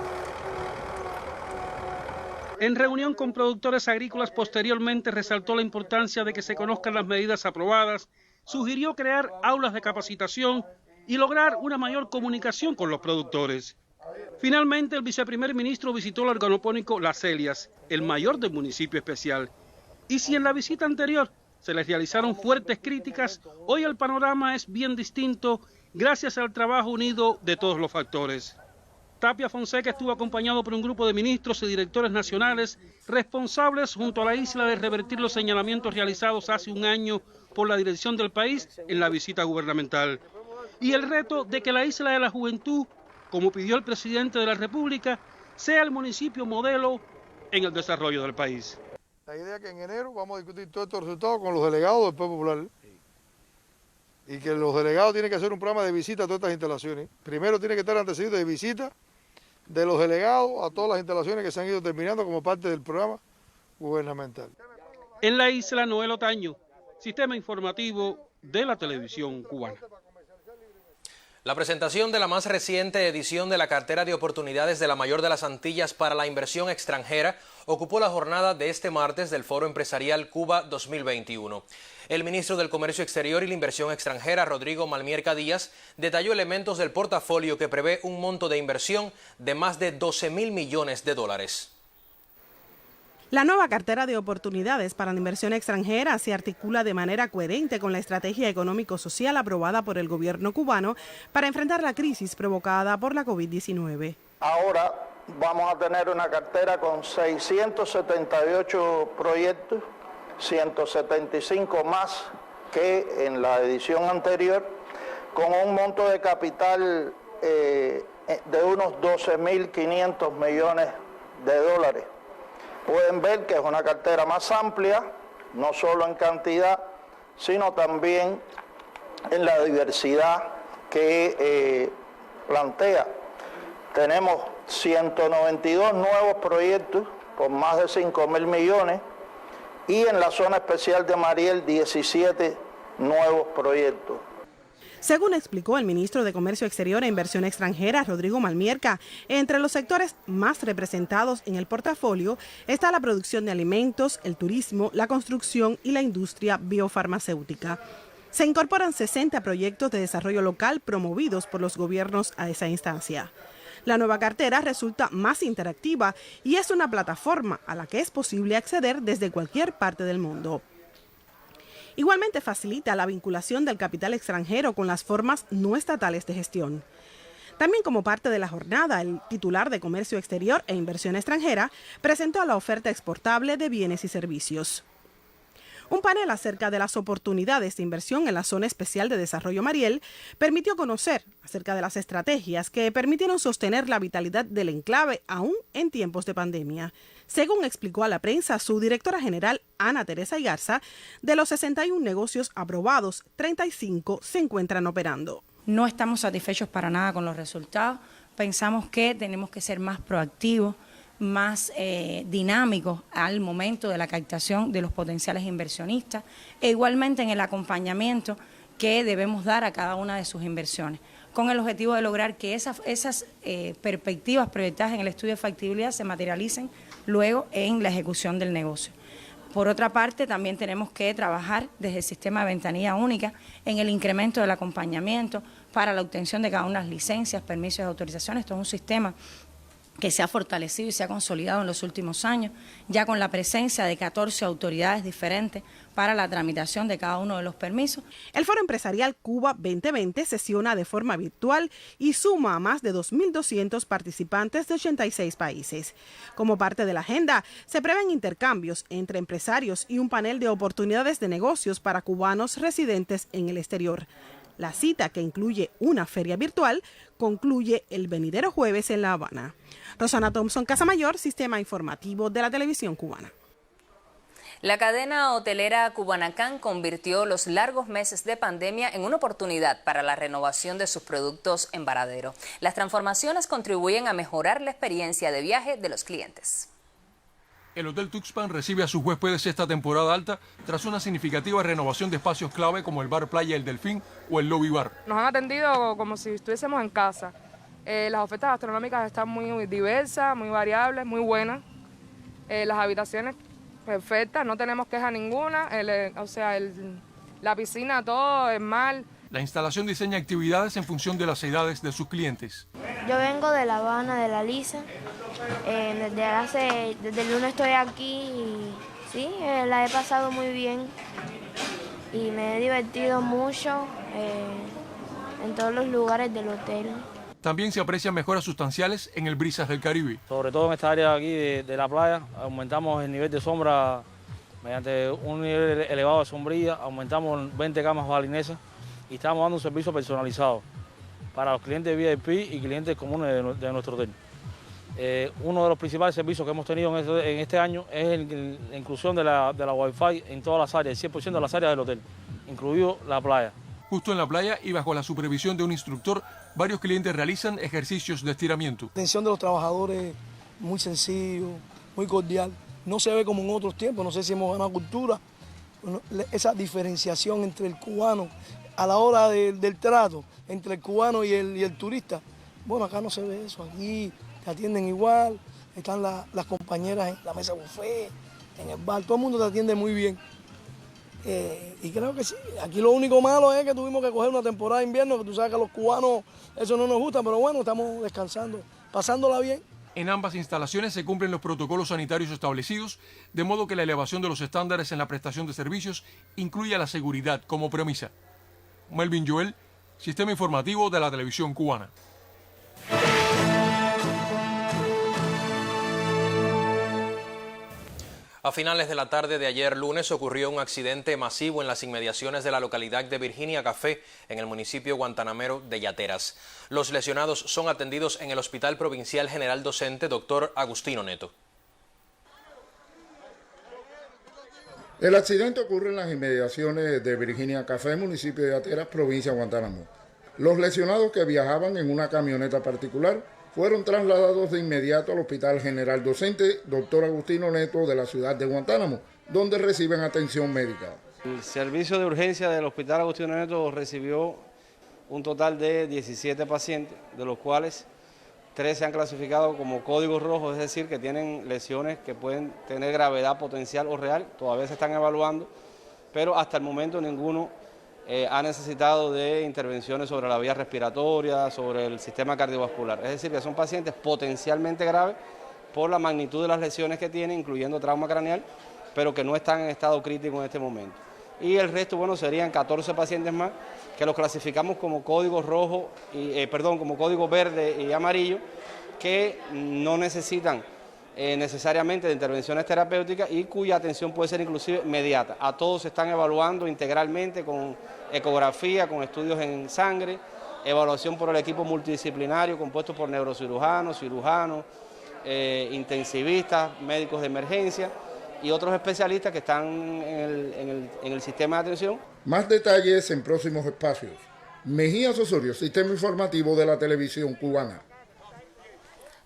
En reunión con productores agrícolas posteriormente resaltó la importancia de que se conozcan las medidas aprobadas, sugirió crear aulas de capacitación y lograr una mayor comunicación con los productores. Finalmente, el viceprimer ministro visitó el organopónico Las Celias, el mayor del municipio especial. Y si en la visita anterior se les realizaron fuertes críticas, hoy el panorama es bien distinto gracias al trabajo unido de todos los factores. Tapia Fonseca estuvo acompañado por un grupo de ministros y directores nacionales responsables junto a la isla de revertir los señalamientos realizados hace un año por la dirección del país en la visita gubernamental. Y el reto de que la Isla de la Juventud, como pidió el presidente de la República, sea el municipio modelo en el desarrollo del país. La idea es que en enero vamos a discutir todos estos resultados con los delegados del Pueblo Popular y que los delegados tienen que hacer un programa de visita a todas estas instalaciones. Primero tiene que estar antecedido de visita de los delegados a todas las instalaciones que se han ido terminando como parte del programa gubernamental. En la isla, Noel Otaño, Sistema Informativo de la Televisión Cubana. La presentación de la más reciente edición de la Cartera de Oportunidades de la Mayor de las Antillas para la Inversión Extranjera ocupó la jornada de este martes del Foro Empresarial Cuba 2021. El ministro del Comercio Exterior y la Inversión Extranjera, Rodrigo Malmierca Díaz, detalló elementos del portafolio que prevé un monto de inversión de más de 12.000 millones de dólares. La nueva cartera de oportunidades para la inversión extranjera se articula de manera coherente con la estrategia económico-social aprobada por el gobierno cubano para enfrentar la crisis provocada por la COVID-19. Ahora vamos a tener una cartera con 678 proyectos, 175 más que en la edición anterior, con un monto de capital de unos 12.500 millones de dólares. Pueden ver que es una cartera más amplia, no solo en cantidad, sino también en la diversidad que que plantea. Tenemos 192 nuevos proyectos por más de 5.000 millones y en la zona especial de Mariel 17 nuevos proyectos. Según explicó el ministro de Comercio Exterior e Inversión Extranjera, Rodrigo Malmierca, entre los sectores más representados en el portafolio está la producción de alimentos, el turismo, la construcción y la industria biofarmacéutica. Se incorporan 60 proyectos de desarrollo local promovidos por los gobiernos a esa instancia. La nueva cartera resulta más interactiva y es una plataforma a la que es posible acceder desde cualquier parte del mundo. Igualmente facilita la vinculación del capital extranjero con las formas no estatales de gestión. También como parte de la jornada, el titular de Comercio Exterior e Inversión Extranjera presentó la oferta exportable de bienes y servicios. Un panel acerca de las oportunidades de inversión en la Zona Especial de Desarrollo Mariel permitió conocer acerca de las estrategias que permitieron sostener la vitalidad del enclave aún en tiempos de pandemia. Según explicó a la prensa su directora general, Ana Teresa Igarza, de los 61 negocios aprobados, 35 se encuentran operando. No estamos satisfechos para nada con los resultados. Pensamos que tenemos que ser más proactivos, más dinámicos al momento de la captación de los potenciales inversionistas e igualmente en el acompañamiento que debemos dar a cada una de sus inversiones, con el objetivo de lograr que esas perspectivas proyectadas en el estudio de factibilidad se materialicen luego en la ejecución del negocio. Por otra parte, también tenemos que trabajar desde el sistema de ventanilla única en el incremento del acompañamiento para la obtención de cada una de las licencias, permisos y autorizaciones. Esto es un sistema que se ha fortalecido y se ha consolidado en los últimos años, ya con la presencia de 14 autoridades diferentes para la tramitación de cada uno de los permisos. El Foro Empresarial Cuba 2020 sesiona de forma virtual y suma a más de 2.200 participantes de 86 países. Como parte de la agenda, se prevén intercambios entre empresarios y un panel de oportunidades de negocios para cubanos residentes en el exterior. La cita, que incluye una feria virtual, concluye el venidero jueves en La Habana. Rosana Thompson, Casamayor, Sistema Informativo de la Televisión Cubana. La cadena hotelera Cubanacán convirtió los largos meses de pandemia en una oportunidad para la renovación de sus productos en Varadero. Las transformaciones contribuyen a mejorar la experiencia de viaje de los clientes. El Hotel Tuxpan recibe a sus huéspedes esta temporada alta tras una significativa renovación de espacios clave como el Bar Playa El Delfín o el Lobby Bar. Nos han atendido como si estuviésemos en casa. Las ofertas gastronómicas están muy diversas, muy variables, muy buenas. Las habitaciones perfectas, no tenemos queja ninguna. La piscina, todo, el mar. La instalación diseña actividades en función de las edades de sus clientes. Yo vengo de La Habana, de La Lisa. Desde el lunes estoy aquí y sí, la he pasado muy bien y me he divertido mucho en todos los lugares del hotel. También se aprecian mejoras sustanciales en el Brisas del Caribe. Sobre todo en esta área aquí de la playa, aumentamos el nivel de sombra mediante un nivel elevado de sombrilla, aumentamos 20 camas balinesas y estamos dando un servicio personalizado para los clientes VIP y clientes comunes de nuestro hotel. Uno de los principales servicios que hemos tenido en este año es la inclusión de la Wi-Fi en todas las áreas, el 100% de las áreas del hotel, incluido la playa. Justo en la playa y bajo la supervisión de un instructor, varios clientes realizan ejercicios de estiramiento. La atención de los trabajadores muy sencillo, muy cordial. No se ve como en otros tiempos, no sé si hemos ganado cultura. Esa diferenciación entre el cubano a la hora del trato, entre el cubano y el turista. Bueno, acá no se ve eso, aquí te atienden igual, están las compañeras en la mesa buffet, en el bar, todo el mundo te atiende muy bien. Y creo que sí, aquí lo único malo es que tuvimos que coger una temporada de invierno, que tú sabes que a los cubanos eso no nos gusta, pero bueno, estamos descansando, pasándola bien. En ambas instalaciones se cumplen los protocolos sanitarios establecidos, de modo que la elevación de los estándares en la prestación de servicios incluye la seguridad como premisa. Melvin Joel, Sistema Informativo de la Televisión Cubana. A finales de la tarde de ayer lunes ocurrió un accidente masivo en las inmediaciones de la localidad de Virginia Café, en el municipio guantanamero de Yateras. Los lesionados son atendidos en el Hospital Provincial General Docente Dr. Agustino Neto. El accidente ocurre en las inmediaciones de Virginia Café, municipio de Yateras, provincia de Guantánamo. Los lesionados, que viajaban en una camioneta particular, fueron trasladados de inmediato al Hospital General Docente Dr. Agustino Neto de la ciudad de Guantánamo, donde reciben atención médica. El servicio de urgencia del Hospital Agustino Neto recibió un total de 17 pacientes, de los cuales 3 se han clasificado como códigos rojos, es decir, que tienen lesiones que pueden tener gravedad potencial o real. Todavía se están evaluando, pero hasta el momento ninguno ha necesitado de intervenciones sobre la vía respiratoria, sobre el sistema cardiovascular. Es decir, que son pacientes potencialmente graves por la magnitud de las lesiones que tienen, incluyendo trauma craneal, pero que no están en estado crítico en este momento. Y el resto, bueno, serían 14 pacientes más que los clasificamos como código rojo, como código verde y amarillo, que no necesitan necesariamente de intervenciones terapéuticas y cuya atención puede ser inclusive inmediata. A todos se están evaluando integralmente con ecografía, con estudios en sangre, evaluación por el equipo multidisciplinario compuesto por neurocirujanos, cirujanos, intensivistas, médicos de emergencia y otros especialistas que están en el sistema de atención. Más detalles en próximos espacios. Mejías Osorio, Sistema Informativo de la Televisión Cubana.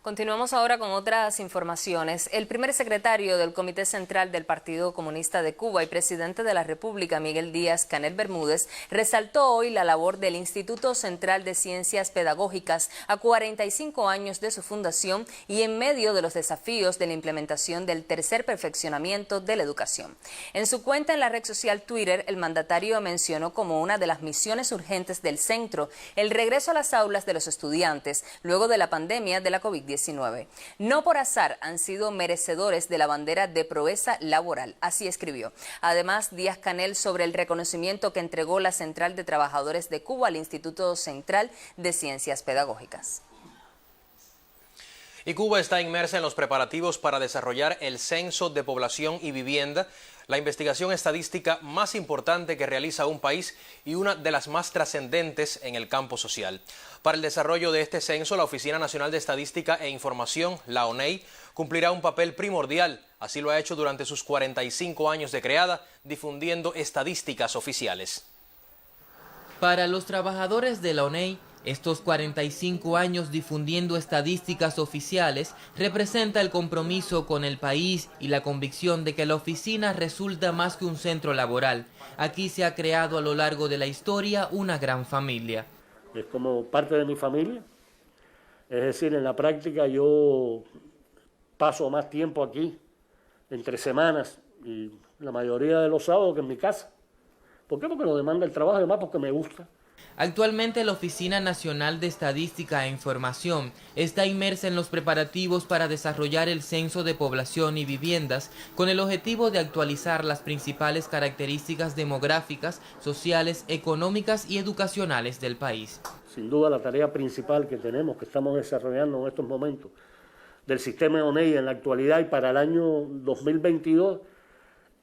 Continuamos ahora con otras informaciones. El primer secretario del Comité Central del Partido Comunista de Cuba y presidente de la República, Miguel Díaz-Canel Bermúdez, resaltó hoy la labor del Instituto Central de Ciencias Pedagógicas a 45 años de su fundación y en medio de los desafíos de la implementación del tercer perfeccionamiento de la educación. En su cuenta en la red social Twitter, el mandatario mencionó como una de las misiones urgentes del centro el regreso a las aulas de los estudiantes luego de la pandemia de la COVID-19. No por azar han sido merecedores de la bandera de proeza laboral, así escribió. Además, Díaz-Canel sobre el reconocimiento que entregó la Central de Trabajadores de Cuba al Instituto Central de Ciencias Pedagógicas. Y Cuba está inmersa en los preparativos para desarrollar el Censo de Población y Vivienda, la investigación estadística más importante que realiza un país y una de las más trascendentes en el campo social. Para el desarrollo de este censo, la Oficina Nacional de Estadística e Información, la ONEI, cumplirá un papel primordial. Así lo ha hecho durante sus 45 años de creada, difundiendo estadísticas oficiales. Para los trabajadores de la ONEI, estos 45 años difundiendo estadísticas oficiales representa el compromiso con el país y la convicción de que la oficina resulta más que un centro laboral. Aquí se ha creado a lo largo de la historia una gran familia. Es como parte de mi familia, es decir, en la práctica yo paso más tiempo aquí, entre semanas, y la mayoría de los sábados que en mi casa. ¿Por qué? Porque lo demanda el trabajo, además porque me gusta. Actualmente la Oficina Nacional de Estadística e Información está inmersa en los preparativos para desarrollar el Censo de Población y Viviendas con el objetivo de actualizar las principales características demográficas, sociales, económicas y educacionales del país. Sin duda la tarea principal que tenemos, que estamos desarrollando en estos momentos del sistema ONEI en la actualidad y para el año 2022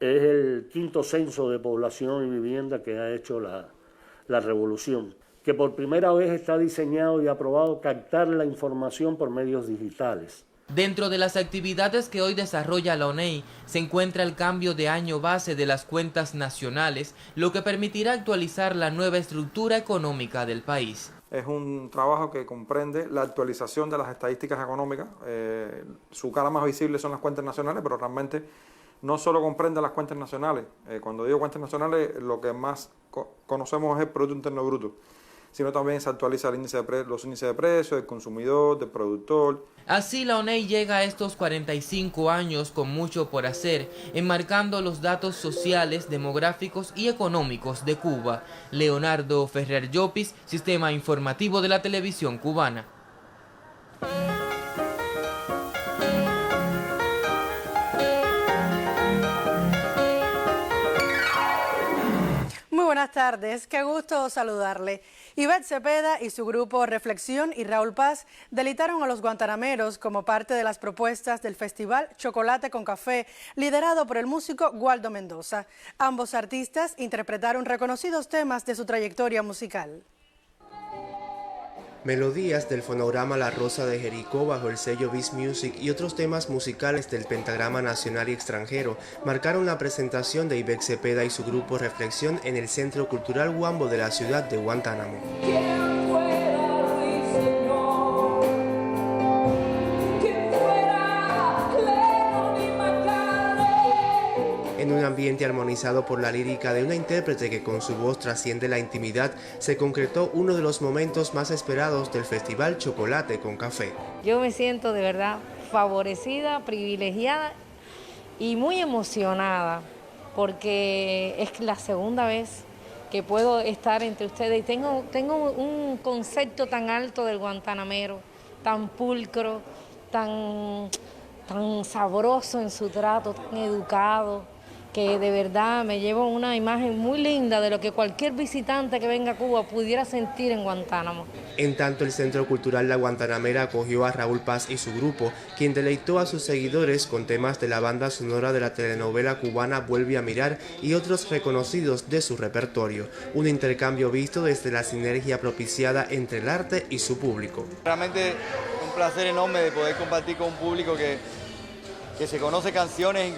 es el 5º Censo de Población y Vivienda que ha hecho la revolución, que por primera vez está diseñado y aprobado captar la información por medios digitales. Dentro de las actividades que hoy desarrolla la ONEI se encuentra el cambio de año base de las cuentas nacionales, lo que permitirá actualizar la nueva estructura económica del país. Es un trabajo que comprende la actualización de las estadísticas económicas. Su cara más visible son las cuentas nacionales, pero realmente no solo comprende las cuentas nacionales. Cuando digo cuentas nacionales, lo que más conocemos es el Producto Interno Bruto, sino también se actualiza los índices de precios del consumidor, del productor. Así la ONEI llega a estos 45 años con mucho por hacer, enmarcando los datos sociales, demográficos y económicos de Cuba. Leonardo Ferrer Llopis, Sistema Informativo de la Televisión Cubana. Buenas tardes, qué gusto saludarle. Ivette Cepeda y su grupo Reflexión y Raúl Paz deleitaron a los guantanameros como parte de las propuestas del festival Chocolate con Café, liderado por el músico Waldo Mendoza. Ambos artistas interpretaron reconocidos temas de su trayectoria musical. Melodías del fonograma La Rosa de Jericó bajo el sello Beast Music y otros temas musicales del pentagrama nacional y extranjero marcaron la presentación de Ivette Cepeda y su grupo Reflexión en el Centro Cultural Wambo de la ciudad de Guantánamo. ambiente armonizado por la lírica de una intérprete que con su voz trasciende la intimidad, se concretó uno de los momentos más esperados del Festival Chocolate con Café. Yo me siento de verdad favorecida, privilegiada y muy emocionada, porque es la segunda vez que puedo estar entre ustedes y tengo un concepto tan alto del guantanamero, tan pulcro, tan sabroso en su trato, tan educado, que de verdad me llevo una imagen muy linda de lo que cualquier visitante que venga a Cuba pudiera sentir en Guantánamo. En tanto, el Centro Cultural La Guantanamera acogió a Raúl Paz y su grupo, quien deleitó a sus seguidores con temas de la banda sonora de la telenovela cubana Vuelve a mirar y otros reconocidos de su repertorio. Un intercambio visto desde la sinergia propiciada entre el arte y su público. Realmente un placer enorme de poder compartir con un público que se conoce canciones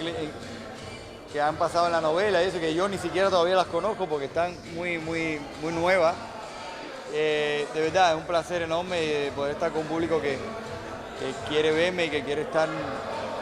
que han pasado en la novela y eso, que yo ni siquiera todavía las conozco porque están muy nuevas. De verdad, es un placer enorme poder estar con un público que quiere verme y que quiere estar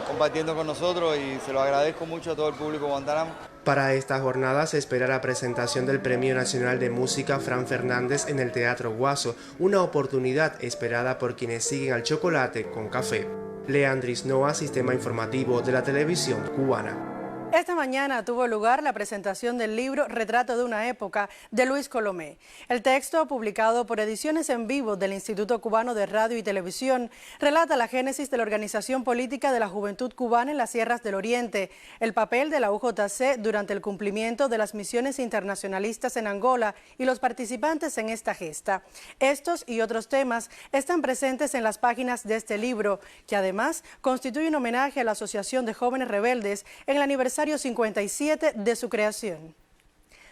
compartiendo con nosotros, y se lo agradezco mucho a todo el público de Guantánamo. Para esta jornada se espera la presentación del Premio Nacional de Música Fran Fernández en el Teatro Guaso, una oportunidad esperada por quienes siguen al chocolate con café. Leandris Noa, Sistema Informativo de la Televisión Cubana. Esta mañana tuvo lugar la presentación del libro Retrato de una época de Luis Colomé. El texto, publicado por Ediciones en Vivo del Instituto Cubano de Radio y Televisión, relata la génesis de la organización política de la juventud cubana en las Sierras del Oriente, el papel de la UJC durante el cumplimiento de las misiones internacionalistas en Angola y los participantes en esta gesta. Estos y otros temas están presentes en las páginas de este libro, que además constituye un homenaje a la Asociación de Jóvenes Rebeldes en el aniversario 57 de su creación.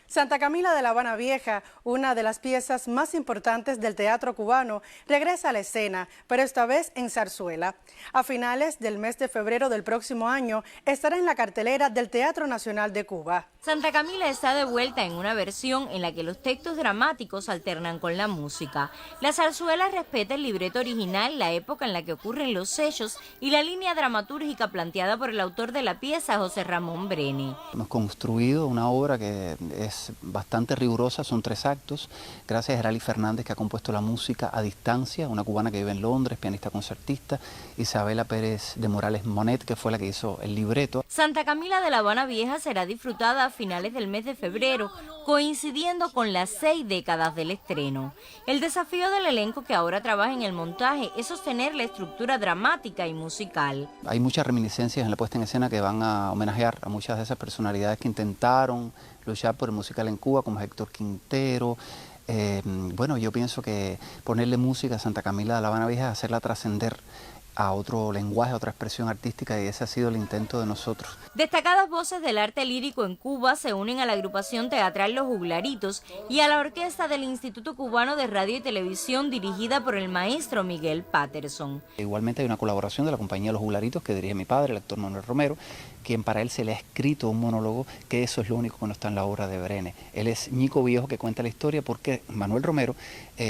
Santa Camila de La Habana Vieja, una de las piezas más importantes del teatro cubano, regresa a la escena, pero esta vez en zarzuela. A finales del mes de febrero del próximo año estará en la cartelera del Teatro Nacional de Cuba. Santa Camila está de vuelta en una versión en la que los textos dramáticos alternan con la música. La zarzuela respeta el libreto original, la época en la que ocurren los hechos y la línea dramatúrgica planteada por el autor de la pieza, José Ramón Breni. Hemos construido una obra que es bastante rigurosa, son 3 actos, gracias a Gerali Fernández, que ha compuesto la música a distancia, una cubana que vive en Londres, pianista concertista, Isabela Pérez de Morales Monet, que fue la que hizo el libreto. Santa Camila de La Habana Vieja será disfrutada a finales del mes de febrero, coincidiendo con las 6 décadas del estreno. El desafío del elenco, que ahora trabaja en el montaje, es sostener la estructura dramática y musical. Hay muchas reminiscencias en la puesta en escena que van a homenajear a muchas de esas personalidades que intentaron luchar por el musical en Cuba, como Héctor Quintero. Bueno, yo pienso que ponerle música a Santa Camila de La Habana Vieja es hacerla trascender a otro lenguaje, a otra expresión artística, y ese ha sido el intento de nosotros. Destacadas voces del arte lírico en Cuba se unen a la agrupación teatral Los Juglaritos y a la orquesta del Instituto Cubano de Radio y Televisión, dirigida por el maestro Miguel Patterson. Igualmente hay una colaboración de la compañía Los Juglaritos, que dirige mi padre, el actor Manuel Romero, quien para él se le ha escrito un monólogo, que eso es lo único que no está en la obra de Brene. Él es Ñico Viejo, que cuenta la historia, porque Manuel Romero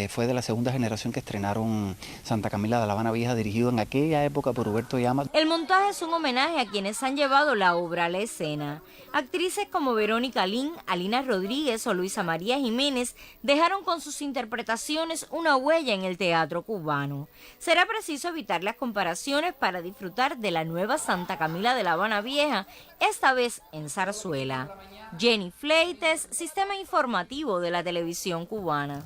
fue de la segunda generación que estrenaron Santa Camila de La Habana Vieja, dirigido en aquella época por Huberto Llama. El montaje es un homenaje a quienes han llevado la obra a la escena. Actrices como Verónica Lin, Alina Rodríguez o Luisa María Jiménez dejaron con sus interpretaciones una huella en el teatro cubano. Será preciso evitar las comparaciones para disfrutar de la nueva Santa Camila de La Habana Vieja, esta vez en zarzuela. Jenny Fleites, Sistema Informativo de la Televisión Cubana.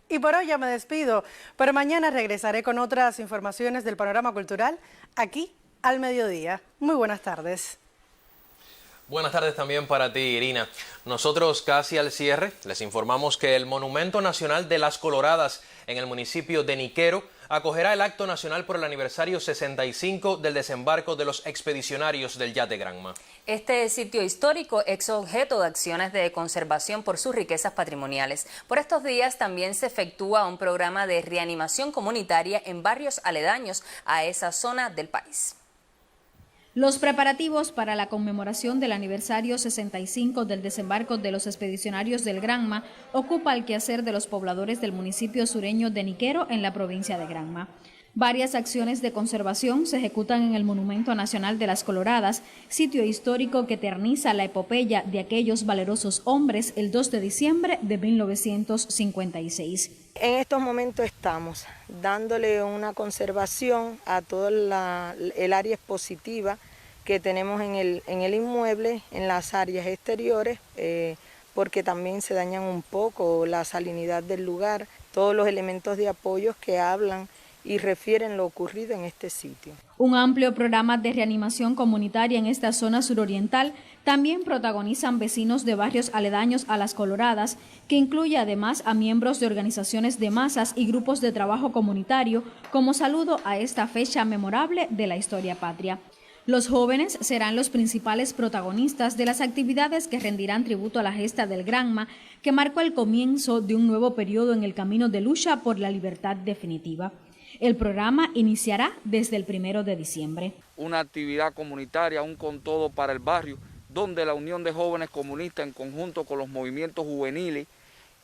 Y por hoy ya me despido, pero mañana regresaré con otras informaciones del panorama cultural aquí al mediodía. Muy buenas tardes. Buenas tardes también para ti, Irina. Nosotros casi al cierre les informamos que el Monumento Nacional de las Coloradas en el municipio de Niquero acogerá el acto nacional por el aniversario 65 del desembarco de los expedicionarios del Yate Granma. Este sitio histórico es objeto de acciones de conservación por sus riquezas patrimoniales. Por estos días también se efectúa un programa de reanimación comunitaria en barrios aledaños a esa zona del país. Los preparativos para la conmemoración del aniversario 65 del desembarco de los expedicionarios del Granma ocupa el quehacer de los pobladores del municipio sureño de Niquero en la provincia de Granma. Varias acciones de conservación se ejecutan en el Monumento Nacional de las Coloradas, sitio histórico que eterniza la epopeya de aquellos valerosos hombres el 2 de diciembre de 1956. En estos momentos estamos dándole una conservación a toda el área expositiva que tenemos en el inmueble, en las áreas exteriores, porque también se dañan un poco la salinidad del lugar, todos los elementos de apoyo que hablan y refieren lo ocurrido en este sitio. Un amplio programa de reanimación comunitaria en esta zona suroriental también protagonizan vecinos de barrios aledaños a Las Coloradas, que incluye además a miembros de organizaciones de masas y grupos de trabajo comunitario como saludo a esta fecha memorable de la historia patria. Los jóvenes serán los principales protagonistas de las actividades que rendirán tributo a la gesta del Granma, que marcó el comienzo de un nuevo periodo en el camino de lucha por la libertad definitiva. El programa iniciará desde el 1 de diciembre. Una actividad comunitaria, un con todo para el barrio, donde la Unión de Jóvenes Comunistas, en conjunto con los movimientos juveniles,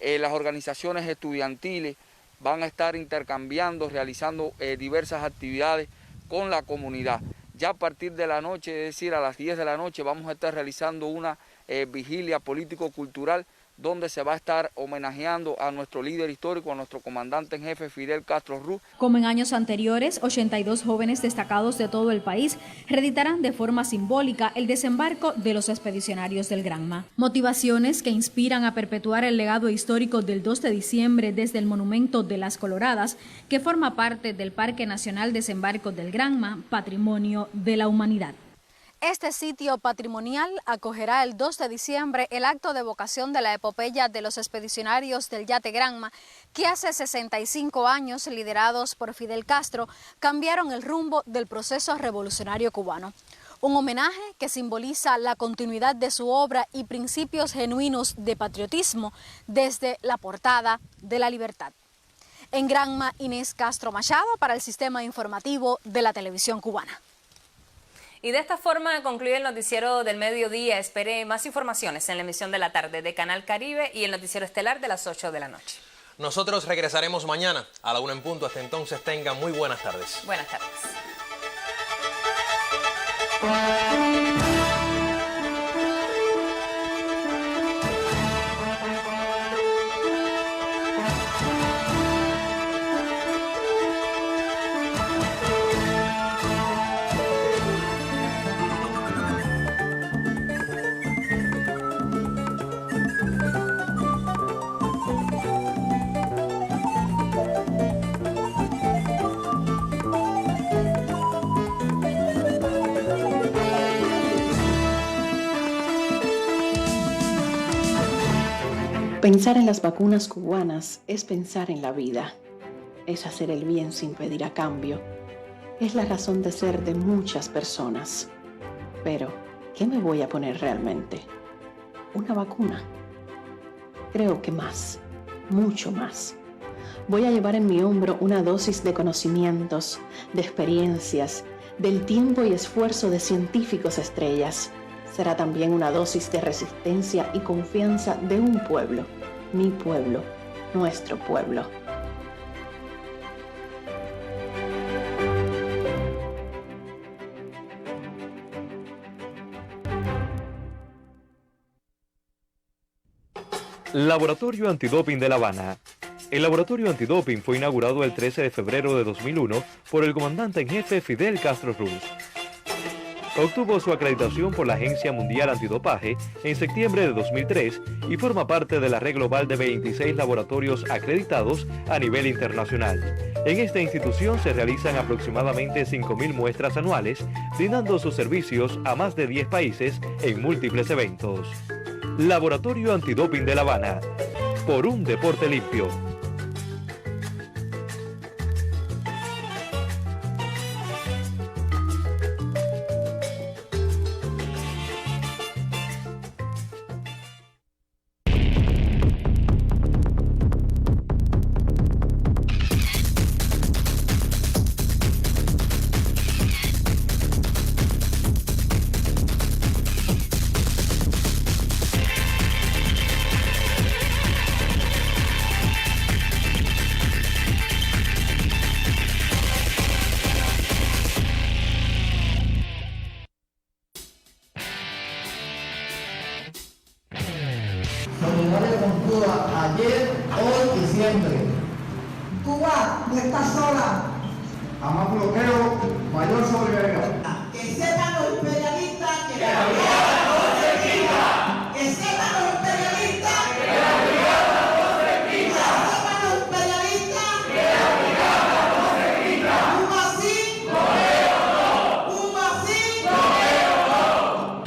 las organizaciones estudiantiles, van a estar intercambiando, realizando diversas actividades con la comunidad. Ya a partir de la noche, es decir, a las 10 de la noche, vamos a estar realizando una vigilia político-cultural donde se va a estar homenajeando a nuestro líder histórico, a nuestro comandante en jefe Fidel Castro Ruz. Como en años anteriores, 82 jóvenes destacados de todo el país reeditarán de forma simbólica el desembarco de los expedicionarios del Granma. Motivaciones que inspiran a perpetuar el legado histórico del 2 de diciembre desde el Monumento de las Coloradas, que forma parte del Parque Nacional Desembarco del Granma, Patrimonio de la Humanidad. Este sitio patrimonial acogerá el 2 de diciembre el acto de evocación de la epopeya de los expedicionarios del Yate Granma, que hace 65 años, liderados por Fidel Castro, cambiaron el rumbo del proceso revolucionario cubano. Un homenaje que simboliza la continuidad de su obra y principios genuinos de patriotismo desde la portada de la libertad. En Granma, Inés Castro Machado para el Sistema Informativo de la Televisión Cubana. Y de esta forma concluye el noticiero del mediodía. Espere más informaciones en la emisión de la tarde de Canal Caribe y el noticiero estelar de las 8 de la noche. Nosotros regresaremos mañana a la 1 en punto. Hasta entonces tengan muy buenas tardes. Buenas tardes. Pensar en las vacunas cubanas es pensar en la vida, es hacer el bien sin pedir a cambio, es la razón de ser de muchas personas. Pero, ¿qué me voy a poner realmente? ¿Una vacuna? Creo que más, mucho más. Voy a llevar en mi hombro una dosis de conocimientos, de experiencias, del tiempo y esfuerzo de científicos estrellas. Será también una dosis de resistencia y confianza de un pueblo, mi pueblo, nuestro pueblo. Laboratorio Antidoping de La Habana. El laboratorio antidoping fue inaugurado el 13 de febrero de 2001 por el comandante en jefe Fidel Castro Ruz. Obtuvo su acreditación por la Agencia Mundial Antidopaje en septiembre de 2003 y forma parte de la red global de 26 laboratorios acreditados a nivel internacional. En esta institución se realizan aproximadamente 5.000 muestras anuales, brindando sus servicios a más de 10 países en múltiples eventos. Laboratorio Antidoping de La Habana, por un deporte limpio. ayer, hoy y siempre. Cuba no está sola. A más bloqueo, mayor solidaridad. Que sepan los imperialistas que la brigada no se quita. Que sepan los imperialistas que la brigada no se quita. Que sepan los imperialistas que la brigada no se quita. Cuba sí, Rodeo no. Cuba sí, Rodeo no.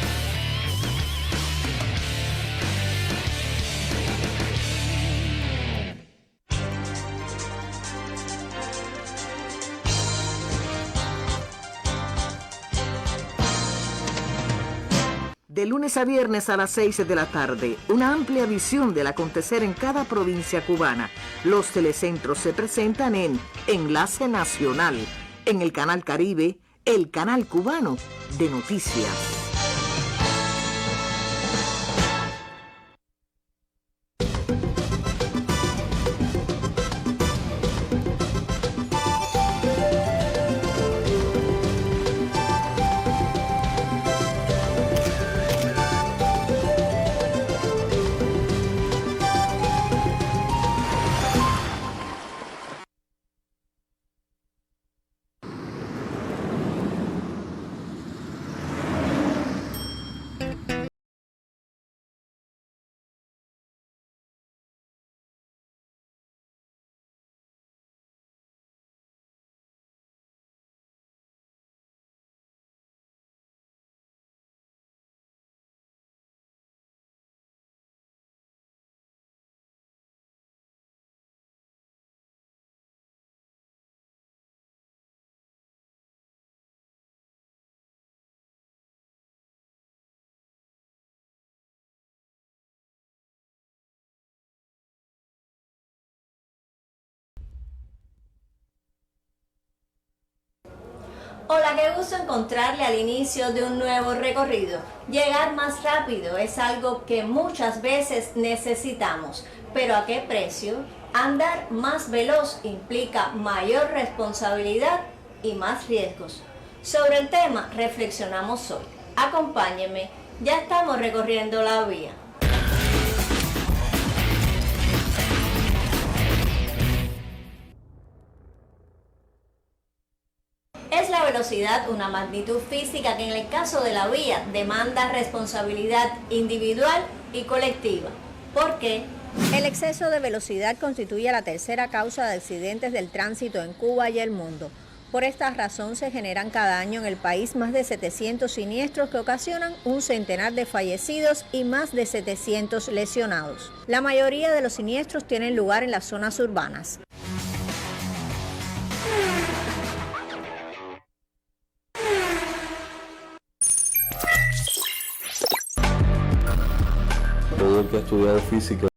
De lunes a viernes a las 6 de la tarde, una amplia visión del acontecer en cada provincia cubana. Los telecentros se presentan en Enlace Nacional, en el Canal Caribe, el canal cubano de noticias. Hola, qué gusto encontrarle al inicio de un nuevo recorrido. Llegar más rápido es algo que muchas veces necesitamos, pero ¿a qué precio? Andar más veloz implica mayor responsabilidad y más riesgos. Sobre el tema reflexionamos hoy. Acompáñenme, ya estamos recorriendo la vía. Es la velocidad una magnitud física que en el caso de la vía demanda responsabilidad individual y colectiva. ¿Por qué? El exceso de velocidad constituye la tercera causa de accidentes del tránsito en Cuba y el mundo. Por esta razón se generan cada año en el país más de 700 siniestros que ocasionan un centenar de fallecidos y más de 700 lesionados. La mayoría de los siniestros tienen lugar en las zonas urbanas. Todo el que ha estudiado física